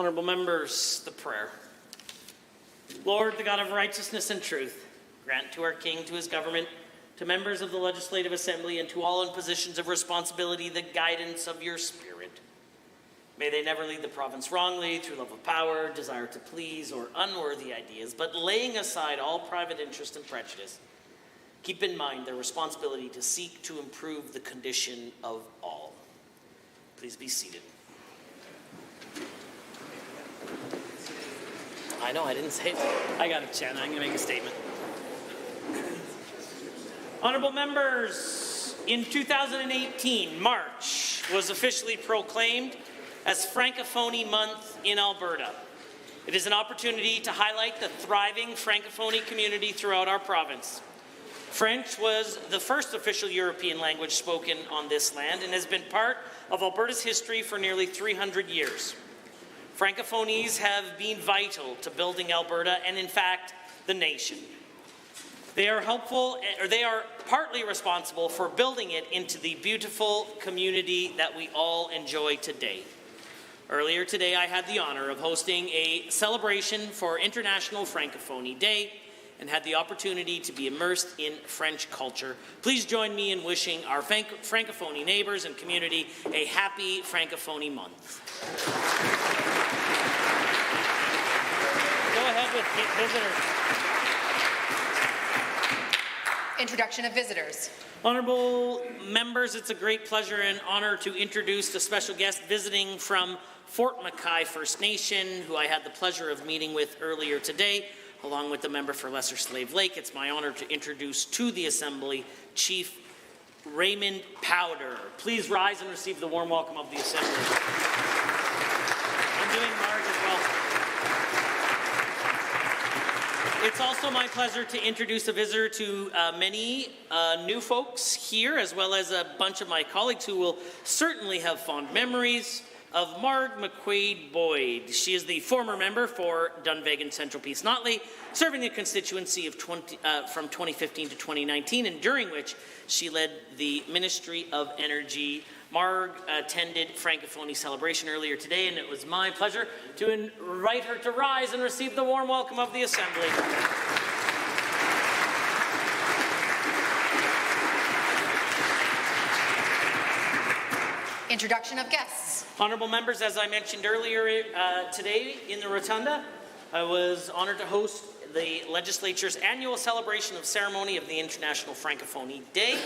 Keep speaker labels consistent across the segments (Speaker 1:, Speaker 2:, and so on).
Speaker 1: Honourable members, the prayer. Lord, the God of righteousness and truth, grant to our King, to his government, to members of the Legislative Assembly, and to all in positions of responsibility, the guidance of your Spirit. May they never lead the province wrongly through love of power, desire to please, or unworthy ideas, but laying aside all private interest and prejudice, keep in mind their responsibility to seek to improve the condition of all. Please be seated. I know, I didn't say it. I got it, Chen. I'm going to make a statement. Honourable members, in 2018, March was officially proclaimed as Francophonie Month in Alberta. It is an opportunity to highlight the thriving Francophonie community throughout our province. French was the first official European language spoken on this land and has been part of Alberta's history for nearly 300 years. Francophonies have been vital to building Alberta and, in fact, the nation. They are partly responsible for building it into the beautiful community that we all enjoy today. Earlier today, I had the honor of hosting a celebration for International Francophonie Day and had the opportunity to be immersed in French culture. Please join me in wishing our Francophonie neighbours and community a happy Francophonie Month. Go ahead with visitors.
Speaker 2: Introduction of visitors.
Speaker 1: Honourable members, it's a great pleasure and honour to introduce a special guest visiting from Fort Mackay First Nation, who I had the pleasure of meeting with earlier today, along with the member for Lesser Slave Lake. It's my honour to introduce to the Assembly Chief Raymond Powder. Please rise and receive the warm welcome of the Assembly. I'm doing Marge as well. It's also my pleasure to introduce a visitor to many new folks here, as well as a bunch of my colleagues who will certainly have fond memories of Marg McQuaid Boyd. She is the former member for Dunvegan Central Peace Notley, serving the constituency of from 2015 to 2019, and during which she led the Ministry of Energy. Marg attended Francophonie celebration earlier today, and it was my pleasure to invite her to rise and receive the warm welcome of the Assembly.
Speaker 2: Introduction of guests.
Speaker 1: Honourable members, as I mentioned earlier today in the Rotunda, I was honoured to host the Legislature's annual celebration of ceremony of the International Francophonie Day.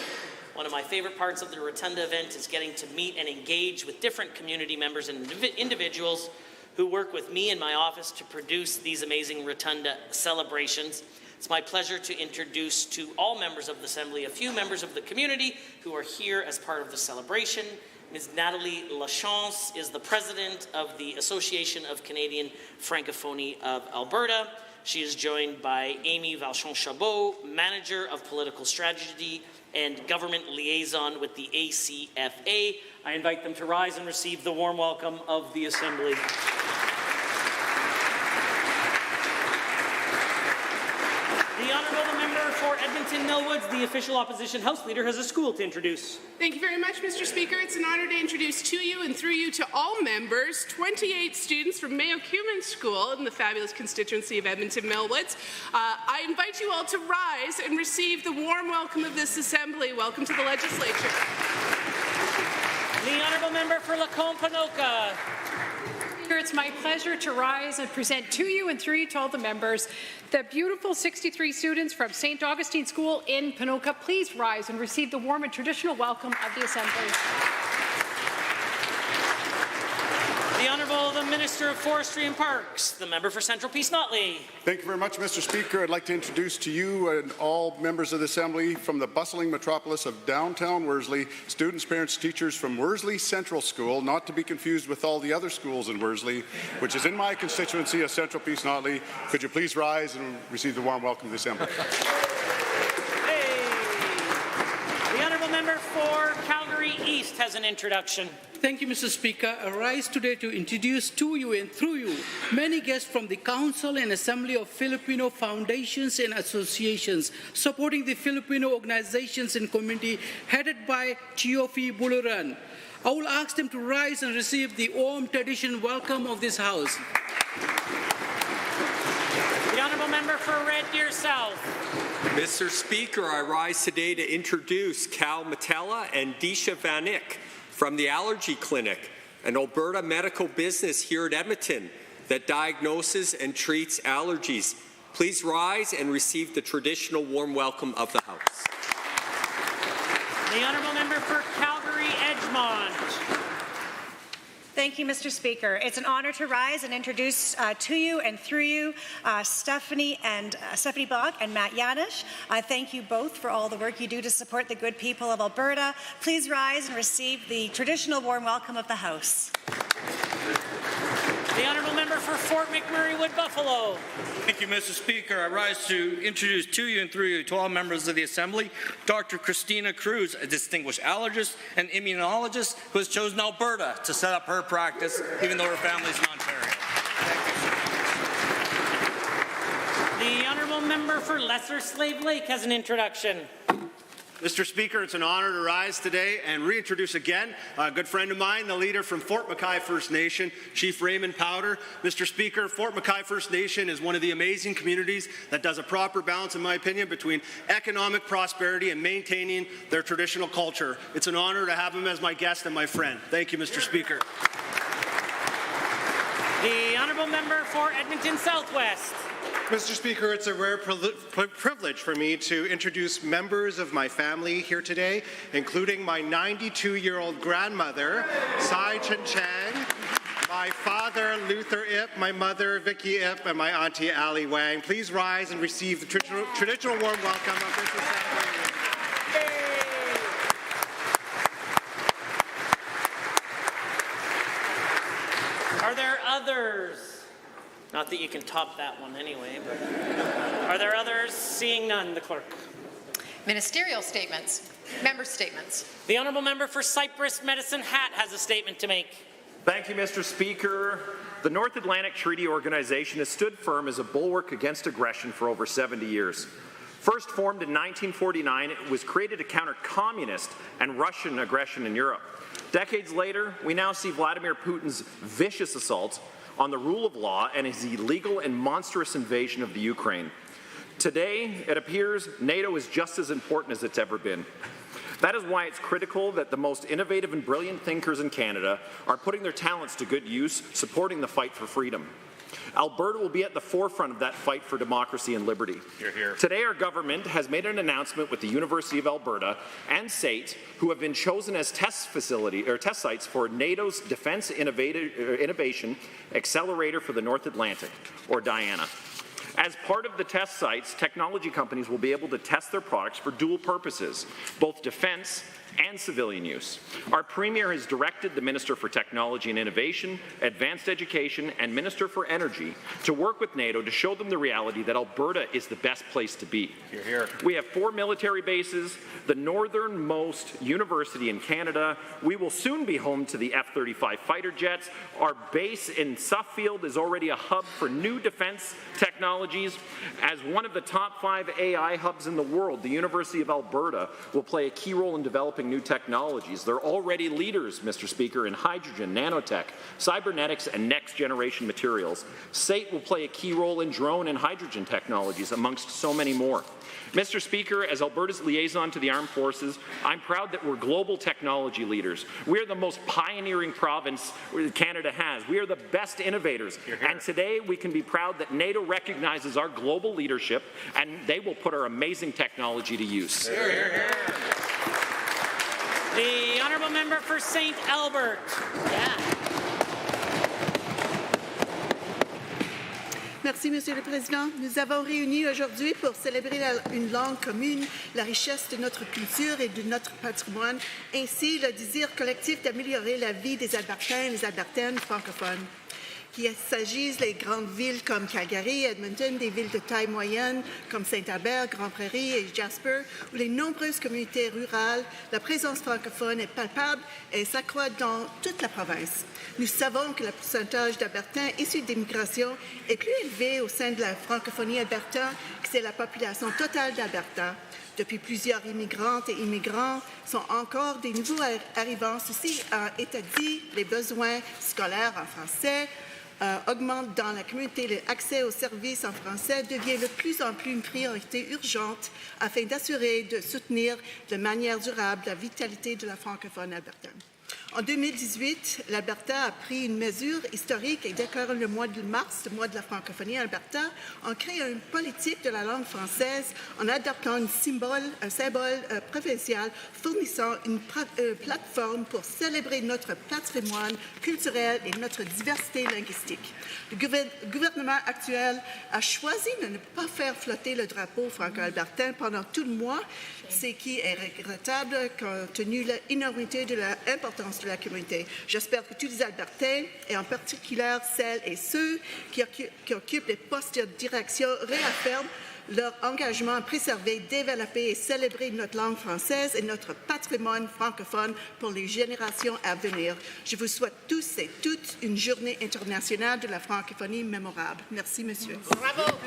Speaker 1: One of my favourite parts of the Rotunda event is getting to meet and engage with different community members and individuals who work with me in my office to produce these amazing Rotunda celebrations. It's my pleasure to introduce to all members of the Assembly a few members of the community who are here as part of the celebration. Ms. Nathalie Lachance is the president of the Association of Canadian Francophonie of Alberta. She is joined by Amy Valchon-Chabot, manager of political strategy and government liaison with the ACFA. I invite them to rise and receive the warm welcome of the Assembly. The Honourable Member for Edmonton Millwoods, the official opposition House Leader, has a school to introduce.
Speaker 3: Thank you very much, Mr. Speaker. It's an honour to introduce to you and through you to all members 28 students from Mayo Cumin School in the fabulous constituency of Edmonton Millwoods. I invite you all to rise and receive the warm welcome of this Assembly. Welcome to the Legislature.
Speaker 1: The Honourable Member for Lacombe-Ponoka.
Speaker 4: It's my pleasure to rise and present to you and through you to all the members the beautiful 63 students from St. Augustine School in Ponoka. Please rise and receive the warm and traditional welcome of the Assembly.
Speaker 1: The Honourable the Minister of Forestry and Parks, the member for Central Peace Notley.
Speaker 5: Thank you very much, Mr. Speaker. I'd like to introduce to you and all members of the Assembly from the bustling metropolis of downtown Worsley, students, parents, teachers from Worsley Central School, not to be confused with all the other schools in Worsley, which is in my constituency of Central Peace Notley. Could you please rise and receive the warm welcome of the Assembly?
Speaker 1: Hey. The Honourable Member for Calgary East has an introduction.
Speaker 6: Thank you, Mr. Speaker. I rise today to introduce to you and through you many guests from the Council and Assembly of Filipino Foundations and Associations supporting the Filipino organizations and community headed by Chiofi Buluran. I will ask them to rise and receive the warm traditional welcome of this House.
Speaker 1: The Honourable Member for Red Deer South.
Speaker 7: Mr. Speaker, I rise today to introduce Cal Matella and Disha Vanik from the Allergy Clinic, an Alberta medical business here at Edmonton that diagnoses and treats allergies. Please rise and receive the traditional warm welcome of the House.
Speaker 1: The Honourable Member for Calgary Edgemont.
Speaker 8: Thank you, Mr. Speaker. It's an honour to rise and introduce to you and through you Stephanie Bach and Matt Yanish. Thank you both for all the work you do to support the good people of Alberta. Please rise and receive the traditional warm welcome of the House.
Speaker 1: The Honourable Member for Fort McMurray Wood Buffalo.
Speaker 9: Thank you, Mr. Speaker. I rise to introduce to you and through you to all members of the Assembly, Dr. Christina Cruz, a distinguished allergist and immunologist who has chosen Alberta to set up her practice, even though her family is in Ontario.
Speaker 1: The Honourable Member for Lesser Slave Lake has an introduction.
Speaker 10: Mr. Speaker, it's an honor to rise today and reintroduce again a good friend of mine, the leader from Fort McKay First Nation, Chief Raymond Powder. Mr. Speaker, Fort McKay First Nation is one of the amazing communities that does a proper balance, in my opinion, between economic prosperity and maintaining their traditional culture. It's an honor to have him as my guest and my friend. Thank you, Mr. Speaker.
Speaker 1: The Honourable Member for Edmonton Southwest.
Speaker 11: Mr. Speaker, it's a rare privilege for me to introduce members of my family here today, including my 92-year-old grandmother, Sai Chen Chang, my father, Luther Ip, my mother, Vicky Ip, and my auntie, Ali Wang. Please rise and receive the traditional warm welcome of this assembly.
Speaker 1: Are there others? Not that you can top that one anyway, but are there others? Seeing none, the clerk.
Speaker 2: Ministerial statements. Member statements.
Speaker 1: The Honourable Member for Cypress Medicine Hat has a statement to make.
Speaker 12: Thank you, Mr. Speaker. The North Atlantic Treaty Organization has stood firm as a bulwark against aggression for over 70 years. First formed in 1949, it was created to counter communist and Russian aggression in Europe. Decades later, we now see Vladimir Putin's vicious assault on the rule of law and his illegal and monstrous invasion of the Ukraine. Today, it appears NATO is just as important as it's ever been. That is why it's critical that the most innovative and brilliant thinkers in Canada are putting their talents to good use, supporting the fight for freedom. Alberta will be at the forefront of that fight for democracy and liberty.
Speaker 9: Hear, hear.
Speaker 12: Today, our government has made an announcement with the University of Alberta and SAIT, who have been chosen as test sites for NATO's Defence Innovation Accelerator for the North Atlantic, or DIANA. As part of the test sites, technology companies will be able to test their products for dual purposes, both defence and civilian use. Our Premier has directed the Minister for Technology and Innovation, Advanced Education, and Minister for Energy to work with NATO to show them the reality that Alberta is the best place to be.
Speaker 9: Hear, hear.
Speaker 12: We have 4 military bases, the northernmost university in Canada. We will soon be home to the F-35 fighter jets. Our base in Suffield is already a hub for new defence technologies. As one of the top 5 AI hubs in the world, the University of Alberta will play a key role in developing new technologies. They're already leaders, Mr. Speaker, in hydrogen, nanotech, cybernetics, and next-generation materials. SAIT will play a key role in drone and hydrogen technologies, amongst so many more. Mr. Speaker, as Alberta's liaison to the armed forces, I'm proud that we're global technology leaders. We are the most pioneering province Canada has. We are the best innovators.
Speaker 9: Hear, hear.
Speaker 12: And today we can be proud that NATO recognizes our global leadership, and they will put our amazing technology to use.
Speaker 9: Hear, hear, hear.
Speaker 1: The Honourable Member for St. Albert.
Speaker 13: Merci, Monsieur le Président. Nous avons réunis aujourd'hui pour célébrer une langue commune, la richesse de notre culture et de notre patrimoine, ainsi le désir collectif d'améliorer la vie des Albertains et des Albertaines francophones. qu'il s'agisse des grandes villes comme Calgary, Edmonton, des villes de taille moyenne comme Saint-Albert, Grande Prairie et Jasper, ou les nombreuses communautés rurales, la présence francophone est palpable et s'accroît dans toute la province. Nous savons que le pourcentage d'Albertains issus d'immigration est plus élevé au sein de la francophonie albertaine que c'est la population totale d'Alberta. Depuis plusieurs immigrantes et immigrants sont encore des nouveaux arrivants. Ceci a été dit, les besoins scolaires en français augmentent dans la communauté. L'accès aux services en français devient de plus en plus une priorité urgente afin d'assurer de soutenir de manière durable la vitalité de la francophone albertaine. En 2018, l'Alberta a pris une mesure historique et déclaré le mois de mars, le mois de la francophonie Alberta, en créant une politique de la langue française en adoptant un symbole provincial fournissant une plateforme pour célébrer notre patrimoine culturel et notre diversité linguistique. Le gouvernement actuel a choisi de ne pas faire flotter le drapeau franco-albertain pendant tout le mois, ce qui est regrettable compte tenu de l'énormité de l'importance de la communauté. J'espère que tous les Albertains, et en particulier celles et ceux qui occupent les postes de direction, réaffirment leur engagement à préserver, développer et célébrer notre langue française et notre patrimoine francophone pour les générations à venir. Je vous souhaite tous et toutes une journée internationale de la francophonie mémorable. Merci, monsieur.
Speaker 2: Bravo.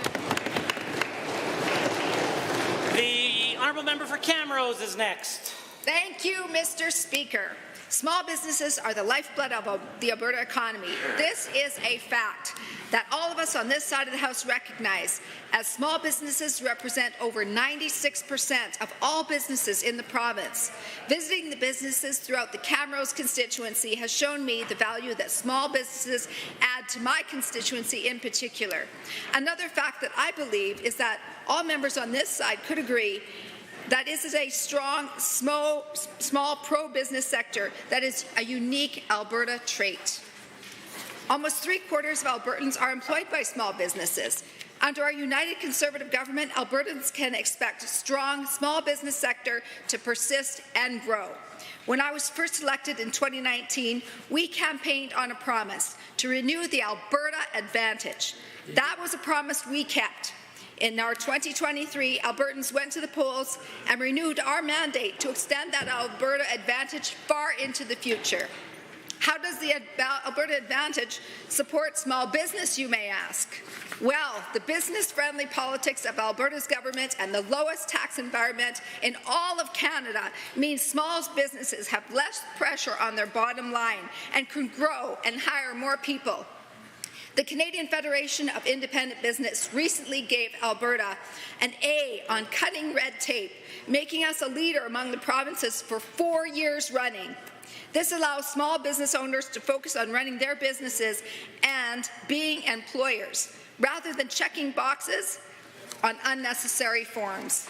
Speaker 1: The honourable member for Camrose is next.
Speaker 14: Thank you, Mr. Speaker. Small businesses are the lifeblood of the Alberta economy. This is a fact that all of us on this side of the House recognize, as small businesses represent over 96% of all businesses in the province. Visiting the businesses throughout the Camrose constituency has shown me the value that small businesses add to my constituency in particular. Another fact that I believe is that all members on this side could agree that is a strong, small pro-business sector that is a unique Alberta trait. Almost 3/4 of Albertans are employed by small businesses. Under our United Conservative government, Albertans can expect a strong small business sector to persist and grow. When I was first elected in 2019, we campaigned on a promise to renew the Alberta Advantage. That was a promise we kept. In our 2023, Albertans went to the polls and renewed our mandate to extend that Alberta Advantage far into the future. How does the Alberta Advantage support small business, you may ask? Well, the business-friendly politics of Alberta's government and the lowest tax environment in all of Canada means small businesses have less pressure on their bottom line and can grow and hire more people. The Canadian Federation of Independent Business recently gave Alberta an A on cutting red tape, making us a leader among the provinces for 4 years running. This allows small business owners to focus on running their businesses and being employers, rather than checking boxes on unnecessary forms.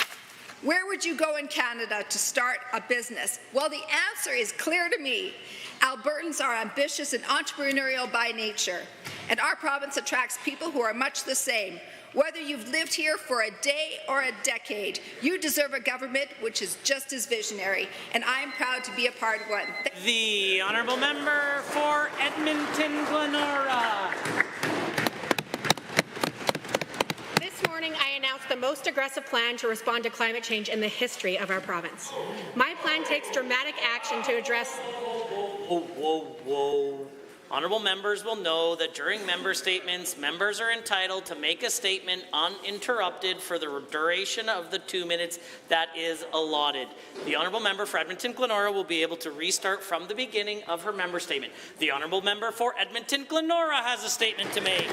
Speaker 14: Where would you go in Canada to start a business? Well, the answer is clear to me. Albertans are ambitious and entrepreneurial by nature, and our province attracts people who are much the same. Whether you've lived here for a day or a decade, you deserve a government which is just as visionary, and I'm proud to be a part of one.
Speaker 1: The honourable member for Edmonton Glenora.
Speaker 15: This morning, I announced the most aggressive plan to respond to climate change in the history of our province. My plan takes dramatic action to address...
Speaker 1: Whoa. Honourable members will know that during member statements, members are entitled to make a statement uninterrupted for the duration of the 2 minutes that is allotted. The honourable member for Edmonton Glenora will be able to restart from the beginning of her member statement. The honourable member for Edmonton Glenora has a statement to make.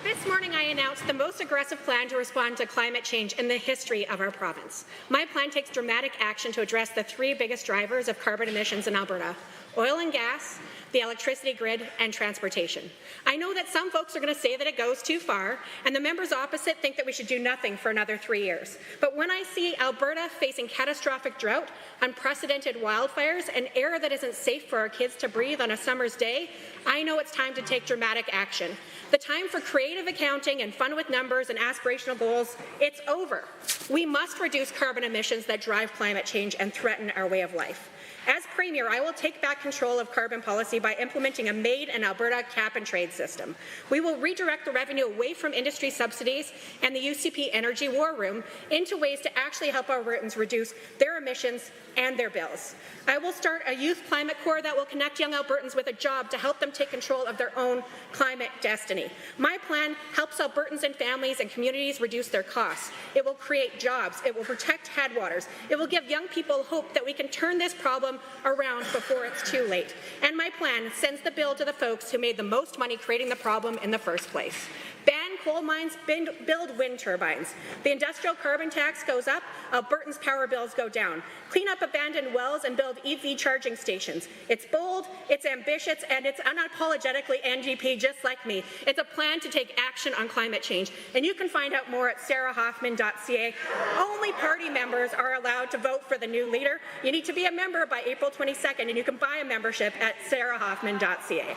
Speaker 15: This morning, I announced the most aggressive plan to respond to climate change in the history of our province. My plan takes dramatic action to address the 3 biggest drivers of carbon emissions in Alberta: oil and gas, the electricity grid, and transportation. I know that some folks are going to say that it goes too far, and the members opposite think that we should do nothing for another 3 years. But when I see Alberta facing catastrophic drought, unprecedented wildfires, and air that isn't safe for our kids to breathe on a summer's day, I know it's time to take dramatic action. The time for creative accounting and fun with numbers and aspirational goals, it's over. We must reduce carbon emissions that drive climate change and threaten our way of life. As Premier, I will take back control of carbon policy by implementing a Made in Alberta cap-and-trade system. We will redirect the revenue away from industry subsidies and the UCP Energy War Room into ways to actually help Albertans reduce their emissions and their bills. I will start a youth climate corps that will connect young Albertans with a job to help them take control of their own climate destiny. My plan helps Albertans and families and communities reduce their costs. It will create jobs. It will protect headwaters. It will give young people hope that we can turn this problem around before it's too late. And my plan sends the bill to the folks who made the most money creating the problem in the first place. Ban coal mines, build wind turbines. The industrial carbon tax goes up, Albertans' power bills go down. Clean up abandoned wells and build EV charging stations. It's bold, it's ambitious, and it's unapologetically NDP just like me. It's a plan to take action on climate change. And you can find out more at sarahhoffman.ca. Only party members are allowed to vote for the new leader. You need to be a member by April 22nd, and you can buy a membership at sarahhoffman.ca.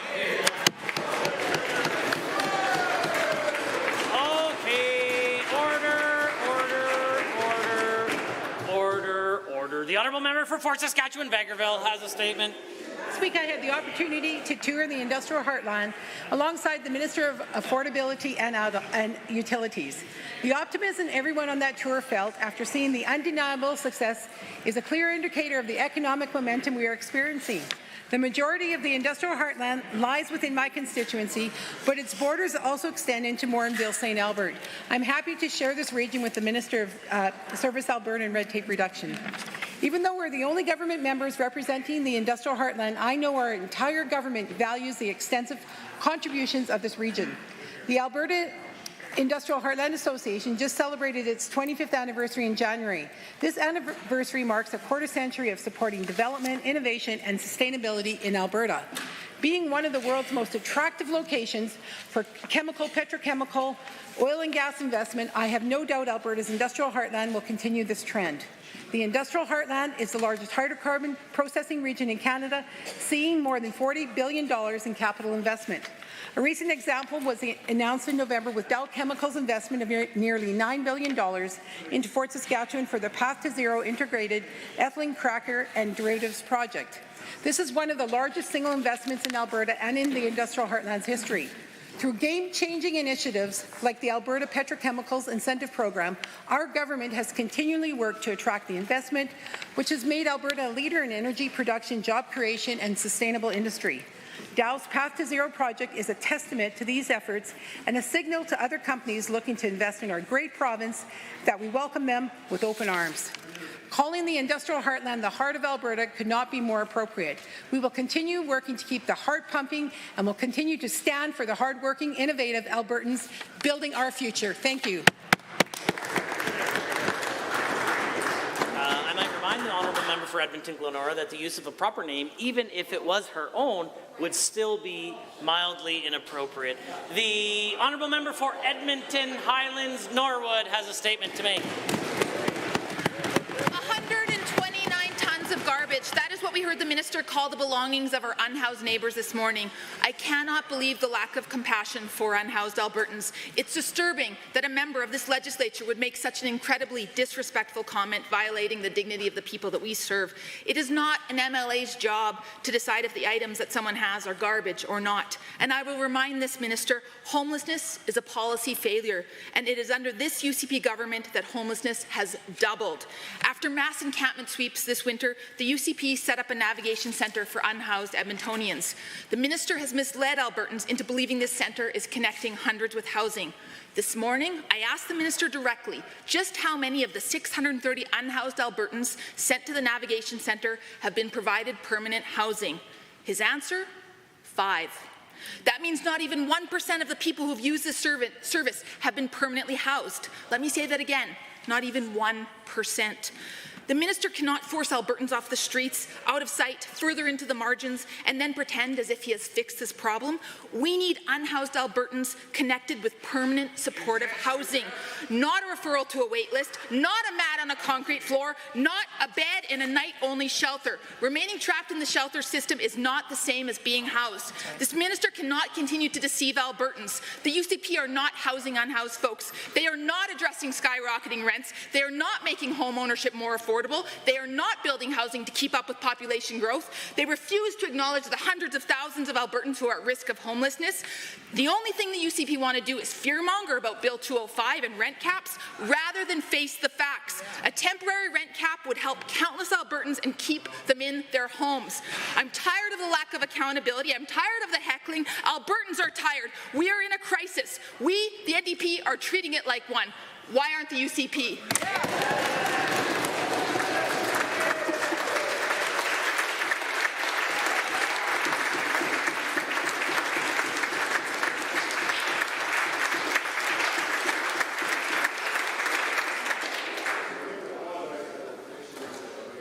Speaker 1: The honourable member for Fort Saskatchewan-Vegreville has a statement.
Speaker 16: This week I had the opportunity to tour the industrial heartland alongside the Minister of Affordability and Utilities. The optimism everyone on that tour felt after seeing the undeniable success is a clear indicator of the economic momentum we are experiencing. The majority of the industrial heartland lies within my constituency, but its borders also extend into Morinville, St. Albert. I'm happy to share this region with the Minister of Service Alberta and Red Tape Reduction. Even though we're the only government members representing the industrial heartland, I know our entire government values the extensive contributions of this region. The Alberta Industrial Heartland Association just celebrated its 25th anniversary in January. This anniversary marks a quarter century of supporting development, innovation, and sustainability in Alberta. Being one of the world's most attractive locations for chemical, petrochemical, oil and gas investment, I have no doubt Alberta's industrial heartland will continue this trend. The industrial heartland is the largest hydrocarbon processing region in Canada, seeing more than $40 billion in capital investment. A recent example was announced in November with Dow Chemical's investment of nearly $9 billion into Fort Saskatchewan for the Path to Zero integrated ethylene cracker and derivatives project. This is one of the largest single investments in Alberta and in the industrial heartland's history. Through game-changing initiatives like the Alberta Petrochemicals Incentive Program, our government has continually worked to attract the investment, which has made Alberta a leader in energy production, job creation, and sustainable industry. Dow's Path to Zero project is a testament to these efforts and a signal to other companies looking to invest in our great province that we welcome them with open arms. Calling the industrial heartland the heart of Alberta could not be more appropriate. We will continue working to keep the heart pumping and will continue to stand for the hardworking, innovative Albertans building our future. Thank you.
Speaker 1: I might remind the honourable member for Edmonton-Glenora that the use of a proper name, even if it was her own, would still be mildly inappropriate. The honourable member for Edmonton Highlands-Norwood has a statement to make.
Speaker 17: 129 tons of garbage. That is what we heard the minister call the belongings of our unhoused neighbours this morning. I cannot believe the lack of compassion for unhoused Albertans. It's disturbing that a member of this legislature would make such an incredibly disrespectful comment violating the dignity of the people that we serve. It is not an MLA's job to decide if the items that someone has are garbage or not. And I will remind this minister, homelessness is a policy failure, and it is under this UCP government that homelessness has doubled. After mass encampment sweeps this winter, the UCP set up a navigation centre for unhoused Edmontonians. The minister has misled Albertans into believing this centre is connecting hundreds with housing. This morning, I asked the minister directly just how many of the 630 unhoused Albertans sent to the navigation centre have been provided permanent housing. His answer? 5. That means not even 1% of the people who've used this service have been permanently housed. Let me say that again, not even 1%. The minister cannot force Albertans off the streets, out of sight, further into the margins, and then pretend as if he has fixed this problem. We need unhoused Albertans connected with permanent supportive housing, not a referral to a wait list, not a mat on a concrete floor, not a bed in a night-only shelter. Remaining trapped in the shelter system is not the same as being housed. This minister cannot continue to deceive Albertans. The UCP are not housing unhoused folks. They are not addressing skyrocketing rents. They are not making home ownership more affordable. They are not building housing to keep up with population growth. They refuse to acknowledge the hundreds of thousands of Albertans who are at risk of homelessness. The only thing the UCP want to do is fearmonger about Bill 205 and rent caps rather than face the facts. A temporary rent cap would help countless Albertans and keep them in their homes. I'm tired of the lack of accountability. I'm tired of the heckling. Albertans are tired. We are in a crisis. We, the NDP, are treating it like one. Why aren't the UCP?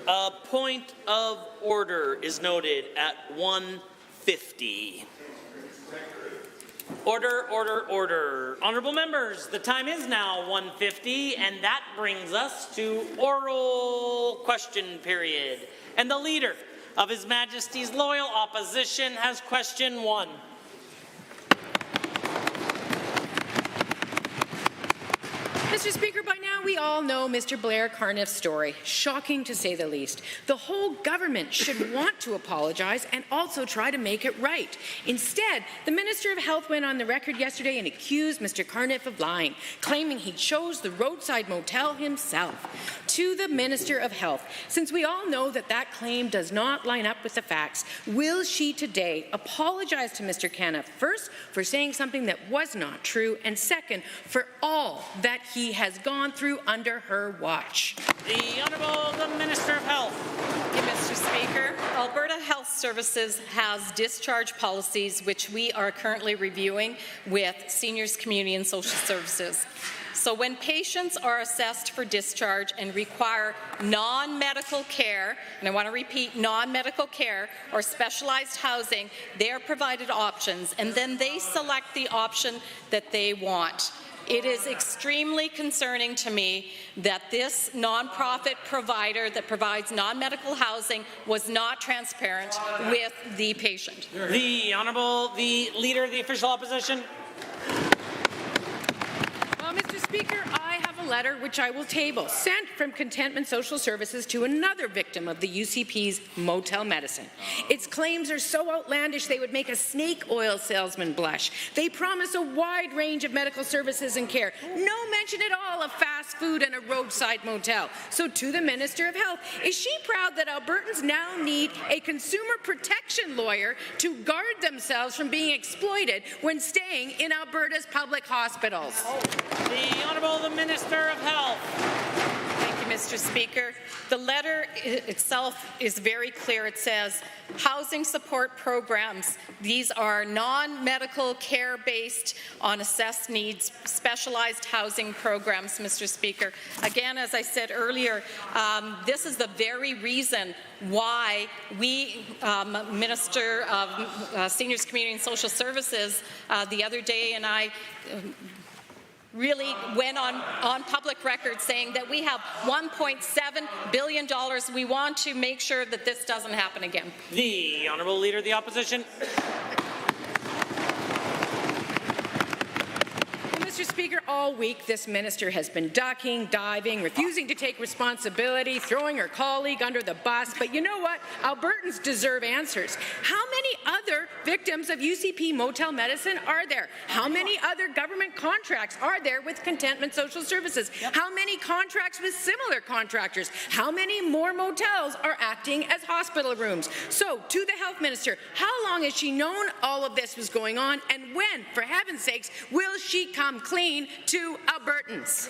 Speaker 1: A point of order is noted at 1:50. Order, order, order. Honourable members, the time is now 1:50, and that brings us to oral question period. And the Leader of His Majesty's Loyal Opposition has question 1.
Speaker 18: Mr. Speaker, by now we all know Mr. Blair Carniff's story. Shocking to say the least. The whole government should want to apologize and also try to make it right. Instead, the Minister of Health went on the record yesterday and accused Mr. Carniff of lying, claiming he chose the roadside motel himself. To the Minister of Health, since we all know that that claim does not line up with the facts, will she today apologize to Mr. Carniff, first, for saying something that was not true, and second, for all that he has gone through under her watch?
Speaker 1: The Honourable the Minister of Health.
Speaker 19: Thank you, Mr. Speaker. Alberta Health Services has discharge policies which we are currently reviewing with Seniors, Community and Social Services. So when patients are assessed for discharge and require non-medical care, and I want to repeat, non-medical care or specialized housing, they are provided options, and then they select the option that they want. It is extremely concerning to me that this nonprofit provider that provides non-medical housing was not transparent with the patient.
Speaker 1: The Honourable, the Leader of the Official Opposition.
Speaker 18: Well, Mr. Speaker, I have a letter which I will table, sent from Contentment Social Services to another victim of the UCP's motel medicine. Its claims are so outlandish they would make a snake oil salesman blush. They promise a wide range of medical services and care. No mention at all of fast food and a roadside motel. So to the Minister of Health, is she proud that Albertans now need a consumer protection lawyer to guard themselves from being exploited when staying in Alberta's public hospitals?
Speaker 1: The Honourable the Minister of Health.
Speaker 19: Thank you, Mr. Speaker. The letter itself is very clear. It says, housing support programs. These are non-medical care based on assessed needs, specialized housing programs, Mr. Speaker. Again, as I said earlier, this is the very reason why we, Minister of Seniors, Community and Social Services, the other day, and I really went on public record saying that we have $1.7 billion. We want to make sure that this doesn't happen again.
Speaker 1: The Honourable Leader of the Opposition.
Speaker 18: Mr. Speaker, all week this minister has been ducking, diving, refusing to take responsibility, throwing her colleague under the bus. But you know what? Albertans deserve answers. How many other victims of UCP motel medicine are there? How many other government contracts are there with Contentment Social Services? How many contracts with similar contractors? How many more motels are acting as hospital rooms? So, to the Health Minister, how long has she known all of this was going on, and when, for heaven's sakes, will she come clean to Albertans?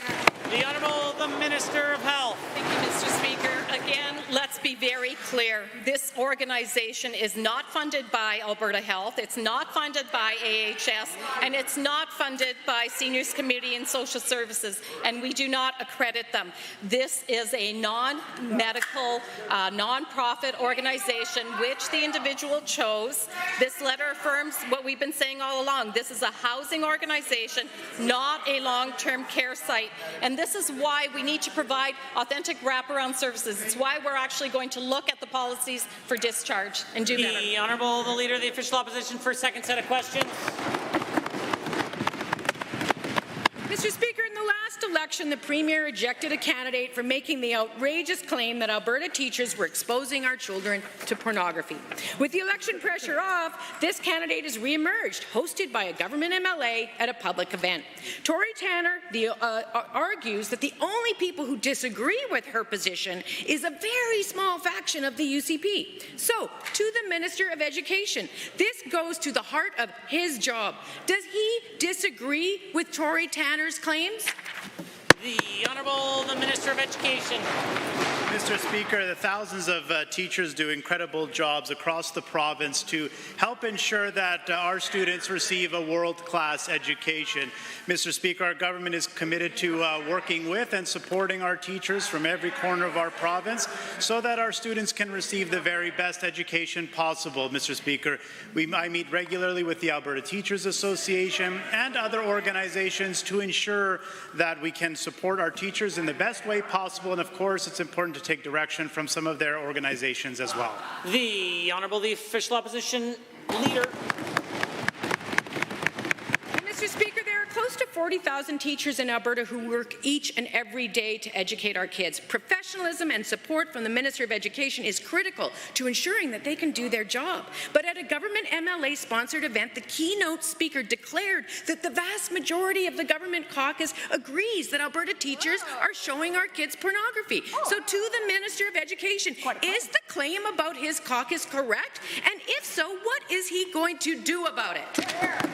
Speaker 1: The Honourable the Minister of Health.
Speaker 19: Thank you, Mr. Speaker. Again, let's be very clear. This organization is not funded by Alberta Health, it's not funded by AHS, and it's not funded by Seniors, Community and Social Services, and we do not accredit them. This is a non-medical, non-profit organization which the individual chose. This letter affirms what we've been saying all along. This is a housing organization, not a long-term care site. And this is why we need to provide authentic wraparound services. It's why we're actually going to look at the policies for discharge and do better.
Speaker 1: The Honourable, the Leader of the Official Opposition for a second set of questions.
Speaker 18: Mr. Speaker, in the last election, the Premier ejected a candidate for making the outrageous claim that Alberta teachers were exposing our children to pornography. With the election pressure off, this candidate has re-emerged, hosted by a government MLA at a public event. Tory Tanner argues that the only people who disagree with her position is a very small faction of the UCP. So, to the Minister of Education, this goes to the heart of his job. Does he disagree with Tory Tanner's claims?
Speaker 1: The Honourable, the Minister of Education.
Speaker 20: Mr. Speaker, the thousands of teachers do incredible jobs across the province to help ensure that our students receive a world-class education. Mr. Speaker, our government is committed to working with and supporting our teachers from every corner of our province so that our students can receive the very best education possible. Mr. Speaker, I meet regularly with the Alberta Teachers Association and other organizations to ensure that we can support our teachers in the best way possible, and of course it's important to take direction from some of their organizations as well.
Speaker 1: The Honourable, the Official Opposition Leader.
Speaker 18: Mr. Speaker, there are close to 40,000 teachers in Alberta who work each and every day to educate our kids. Professionalism and support from the Minister of Education is critical to ensuring that they can do their job. But at a government MLA-sponsored event, the keynote speaker declared that the vast majority of the government caucus agrees that Alberta teachers are showing our kids pornography. So to the Minister of Education, is the claim about his caucus correct? And if so, what is he going to do about it?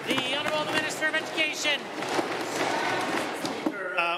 Speaker 1: The Honourable Minister of Education.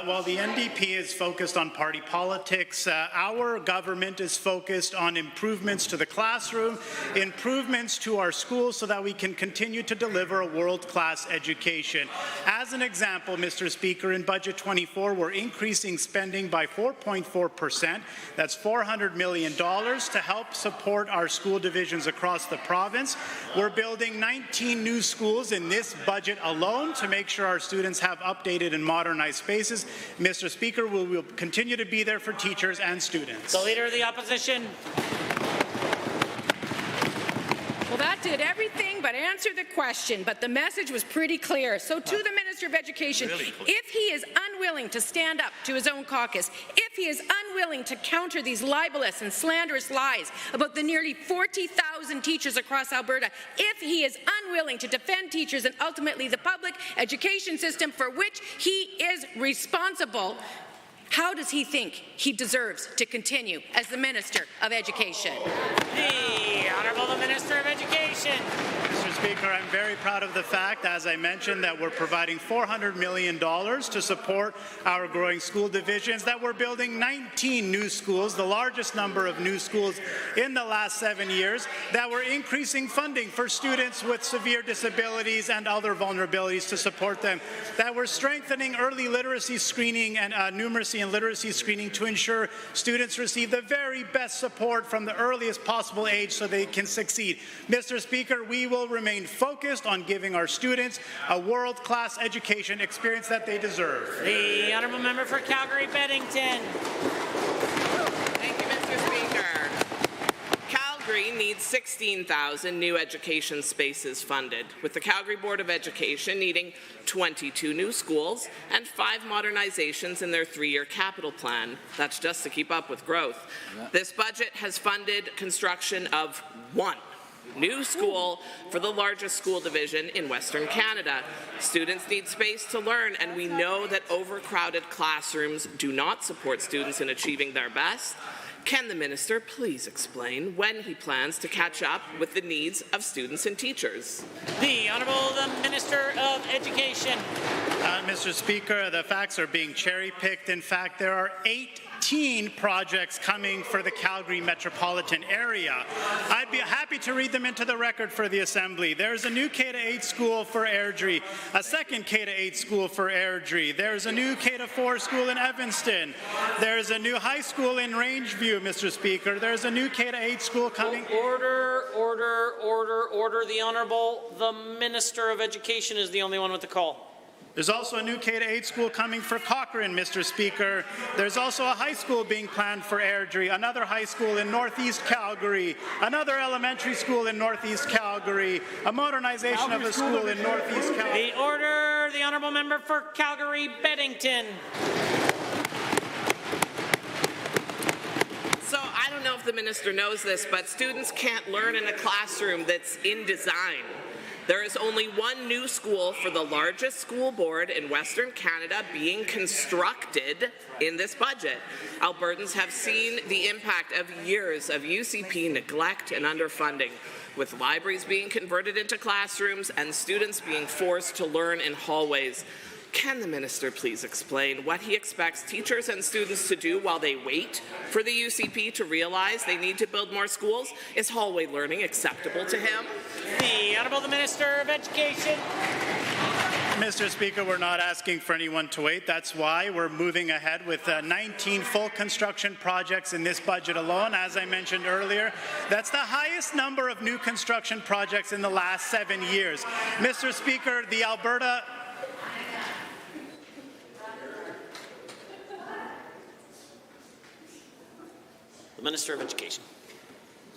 Speaker 20: While the NDP is focused on party politics, our government is focused on improvements to the classroom, improvements to our schools so that we can continue to deliver a world-class education. As an example, Mr. Speaker, in Budget 24, we're increasing spending by 4.4%. That's $400 million to help support our school divisions across the province. We're building 19 new schools in this budget alone to make sure our students have updated and modernized spaces. Mr. Speaker, we will continue to be there for teachers and students.
Speaker 1: The Leader of the Opposition.
Speaker 18: Well, that did everything but answer the question, but the message was pretty clear. So to the Minister of Education, if he is unwilling to stand up to his own caucus, if he is unwilling to counter these libelous and slanderous lies about the nearly 40,000 teachers across Alberta, if he is unwilling to defend teachers and ultimately the public education system for which he is responsible, how does he think he deserves to continue as the Minister of Education?
Speaker 1: The Honourable the Minister of Education.
Speaker 20: Mr. Speaker, I'm very proud of the fact, as I mentioned, that we're providing $400 million to support our growing school divisions, that we're building 19 new schools, the largest number of new schools in the last 7 years, that we're increasing funding for students with severe disabilities and other vulnerabilities to support them, that we're strengthening early literacy screening and numeracy and literacy screening to ensure students receive the very best support from the earliest possible age so they can succeed. Mr. Speaker, we will remain focused on giving our students a world-class education experience that they deserve.
Speaker 1: The Honourable Member for Calgary-Beddington.
Speaker 21: Thank you, Mr. Speaker. Calgary needs 16,000 new education spaces funded, with the Calgary Board of Education needing 22 new schools and 5 modernizations in their 3-year capital plan. That's just to keep up with growth. This budget has funded construction of 1 new school for the largest school division in Western Canada. Students need space to learn, and we know that overcrowded classrooms do not support students in achieving their best. Can the minister please explain when he plans to catch up with the needs of students and teachers?
Speaker 1: The Honourable the Minister of Education.
Speaker 20: Mr. Speaker, the facts are being cherry-picked. In fact, there are 18 projects coming for the Calgary metropolitan area. I'd be happy to read them into the record for the Assembly. There's a new K-8 school for Airdrie, a second K-8 school for Airdrie. There's a new K-4 school in Evanston. There's a new high school in Rangeview, Mr. Speaker. There's a new K-8 school coming.
Speaker 1: Order. The Honourable the Minister of Education is the only one with the call.
Speaker 20: There's also a new K-8 school coming for Cochrane, Mr. Speaker. There's also a high school being planned for Airdrie, another high school in Northeast Calgary, another elementary school in Northeast Calgary, a modernization of a school in Northeast Calgary.
Speaker 1: The order, the honourable member for Calgary-Beddington.
Speaker 21: So I don't know if the minister knows this, but students can't learn in a classroom that's in design. There is only one new school for the largest school board in Western Canada being constructed in this budget. Albertans have seen the impact of years of UCP neglect and underfunding, with libraries being converted into classrooms and students being forced to learn in hallways. Can the minister please explain what he expects teachers and students to do while they wait for the UCP to realize they need to build more schools? Is hallway learning acceptable to him?
Speaker 1: The Honourable Minister of Education.
Speaker 20: Mr. Speaker, we're not asking for anyone to wait. That's why we're moving ahead with 19 full construction projects in this budget alone. As I mentioned earlier, that's the highest number of new construction projects in the last 7 years. Mr. Speaker, the Alberta
Speaker 1: Minister of Education.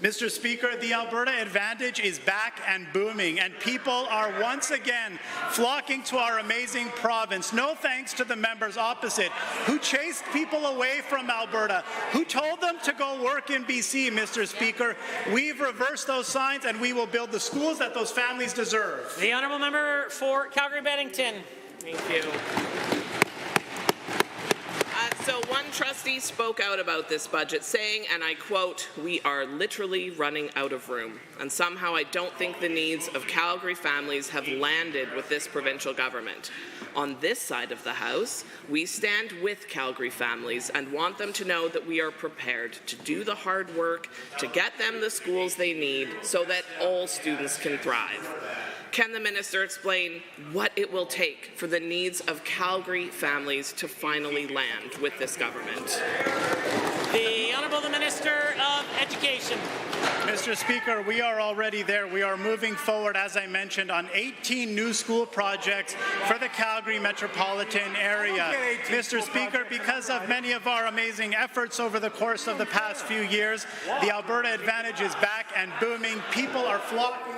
Speaker 20: Mr. Speaker, the Alberta Advantage is back and booming, and people are once again flocking to our amazing province. No thanks to the members opposite, who chased people away from Alberta, who told them to go work in BC, Mr. Speaker. We've reversed those signs, and we will build the schools that those families deserve.
Speaker 1: The honourable member for Calgary-Beddington.
Speaker 21: Thank you. So one trustee spoke out about this budget saying, and I quote, "We are literally running out of room. And somehow I don't think the needs of Calgary families have landed with this provincial government. On this side of the House, we stand with Calgary families and want them to know that we are prepared to do the hard work to get them the schools they need so that all students can thrive." Can the minister explain what it will take for the needs of Calgary families to finally land with this government?
Speaker 1: The Honourable Minister of Education.
Speaker 20: Mr. Speaker, we are already there. We are moving forward, as I mentioned, on 18 new school projects for the Calgary metropolitan area. Mr. Speaker, because of many of our amazing efforts over the course of the past few years, the Alberta Advantage is back and booming. People are flocking.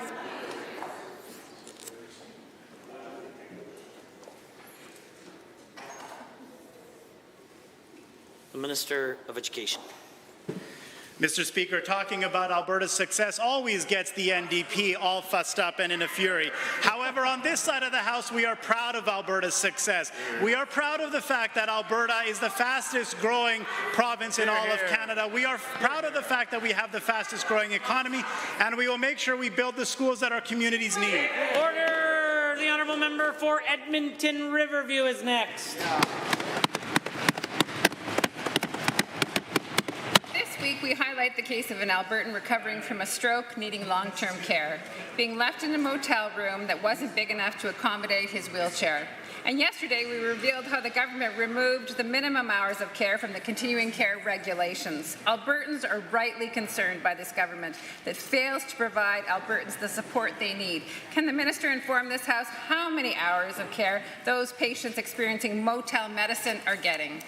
Speaker 1: The Minister of Education.
Speaker 20: Mr. Speaker, talking about Alberta's success always gets the NDP all fussed up and in a fury. However, on this side of the House, we are proud of Alberta's success. We are proud of the fact that Alberta is the fastest growing province in all of Canada. We are proud of the fact that we have the fastest growing economy, and we will make sure we build the schools that our communities need.
Speaker 1: Order! The Honourable Member for Edmonton Riverview is next.
Speaker 3: This week, we highlight the case of an Albertan recovering from a stroke needing long-term care, being left in a motel room that wasn't big enough to accommodate his wheelchair. And yesterday, we revealed how the government removed the minimum hours of care from the continuing care regulations. Albertans are rightly concerned by this government that fails to provide Albertans the support they need. Can the minister inform this House how many hours of care those patients experiencing motel medicine are getting?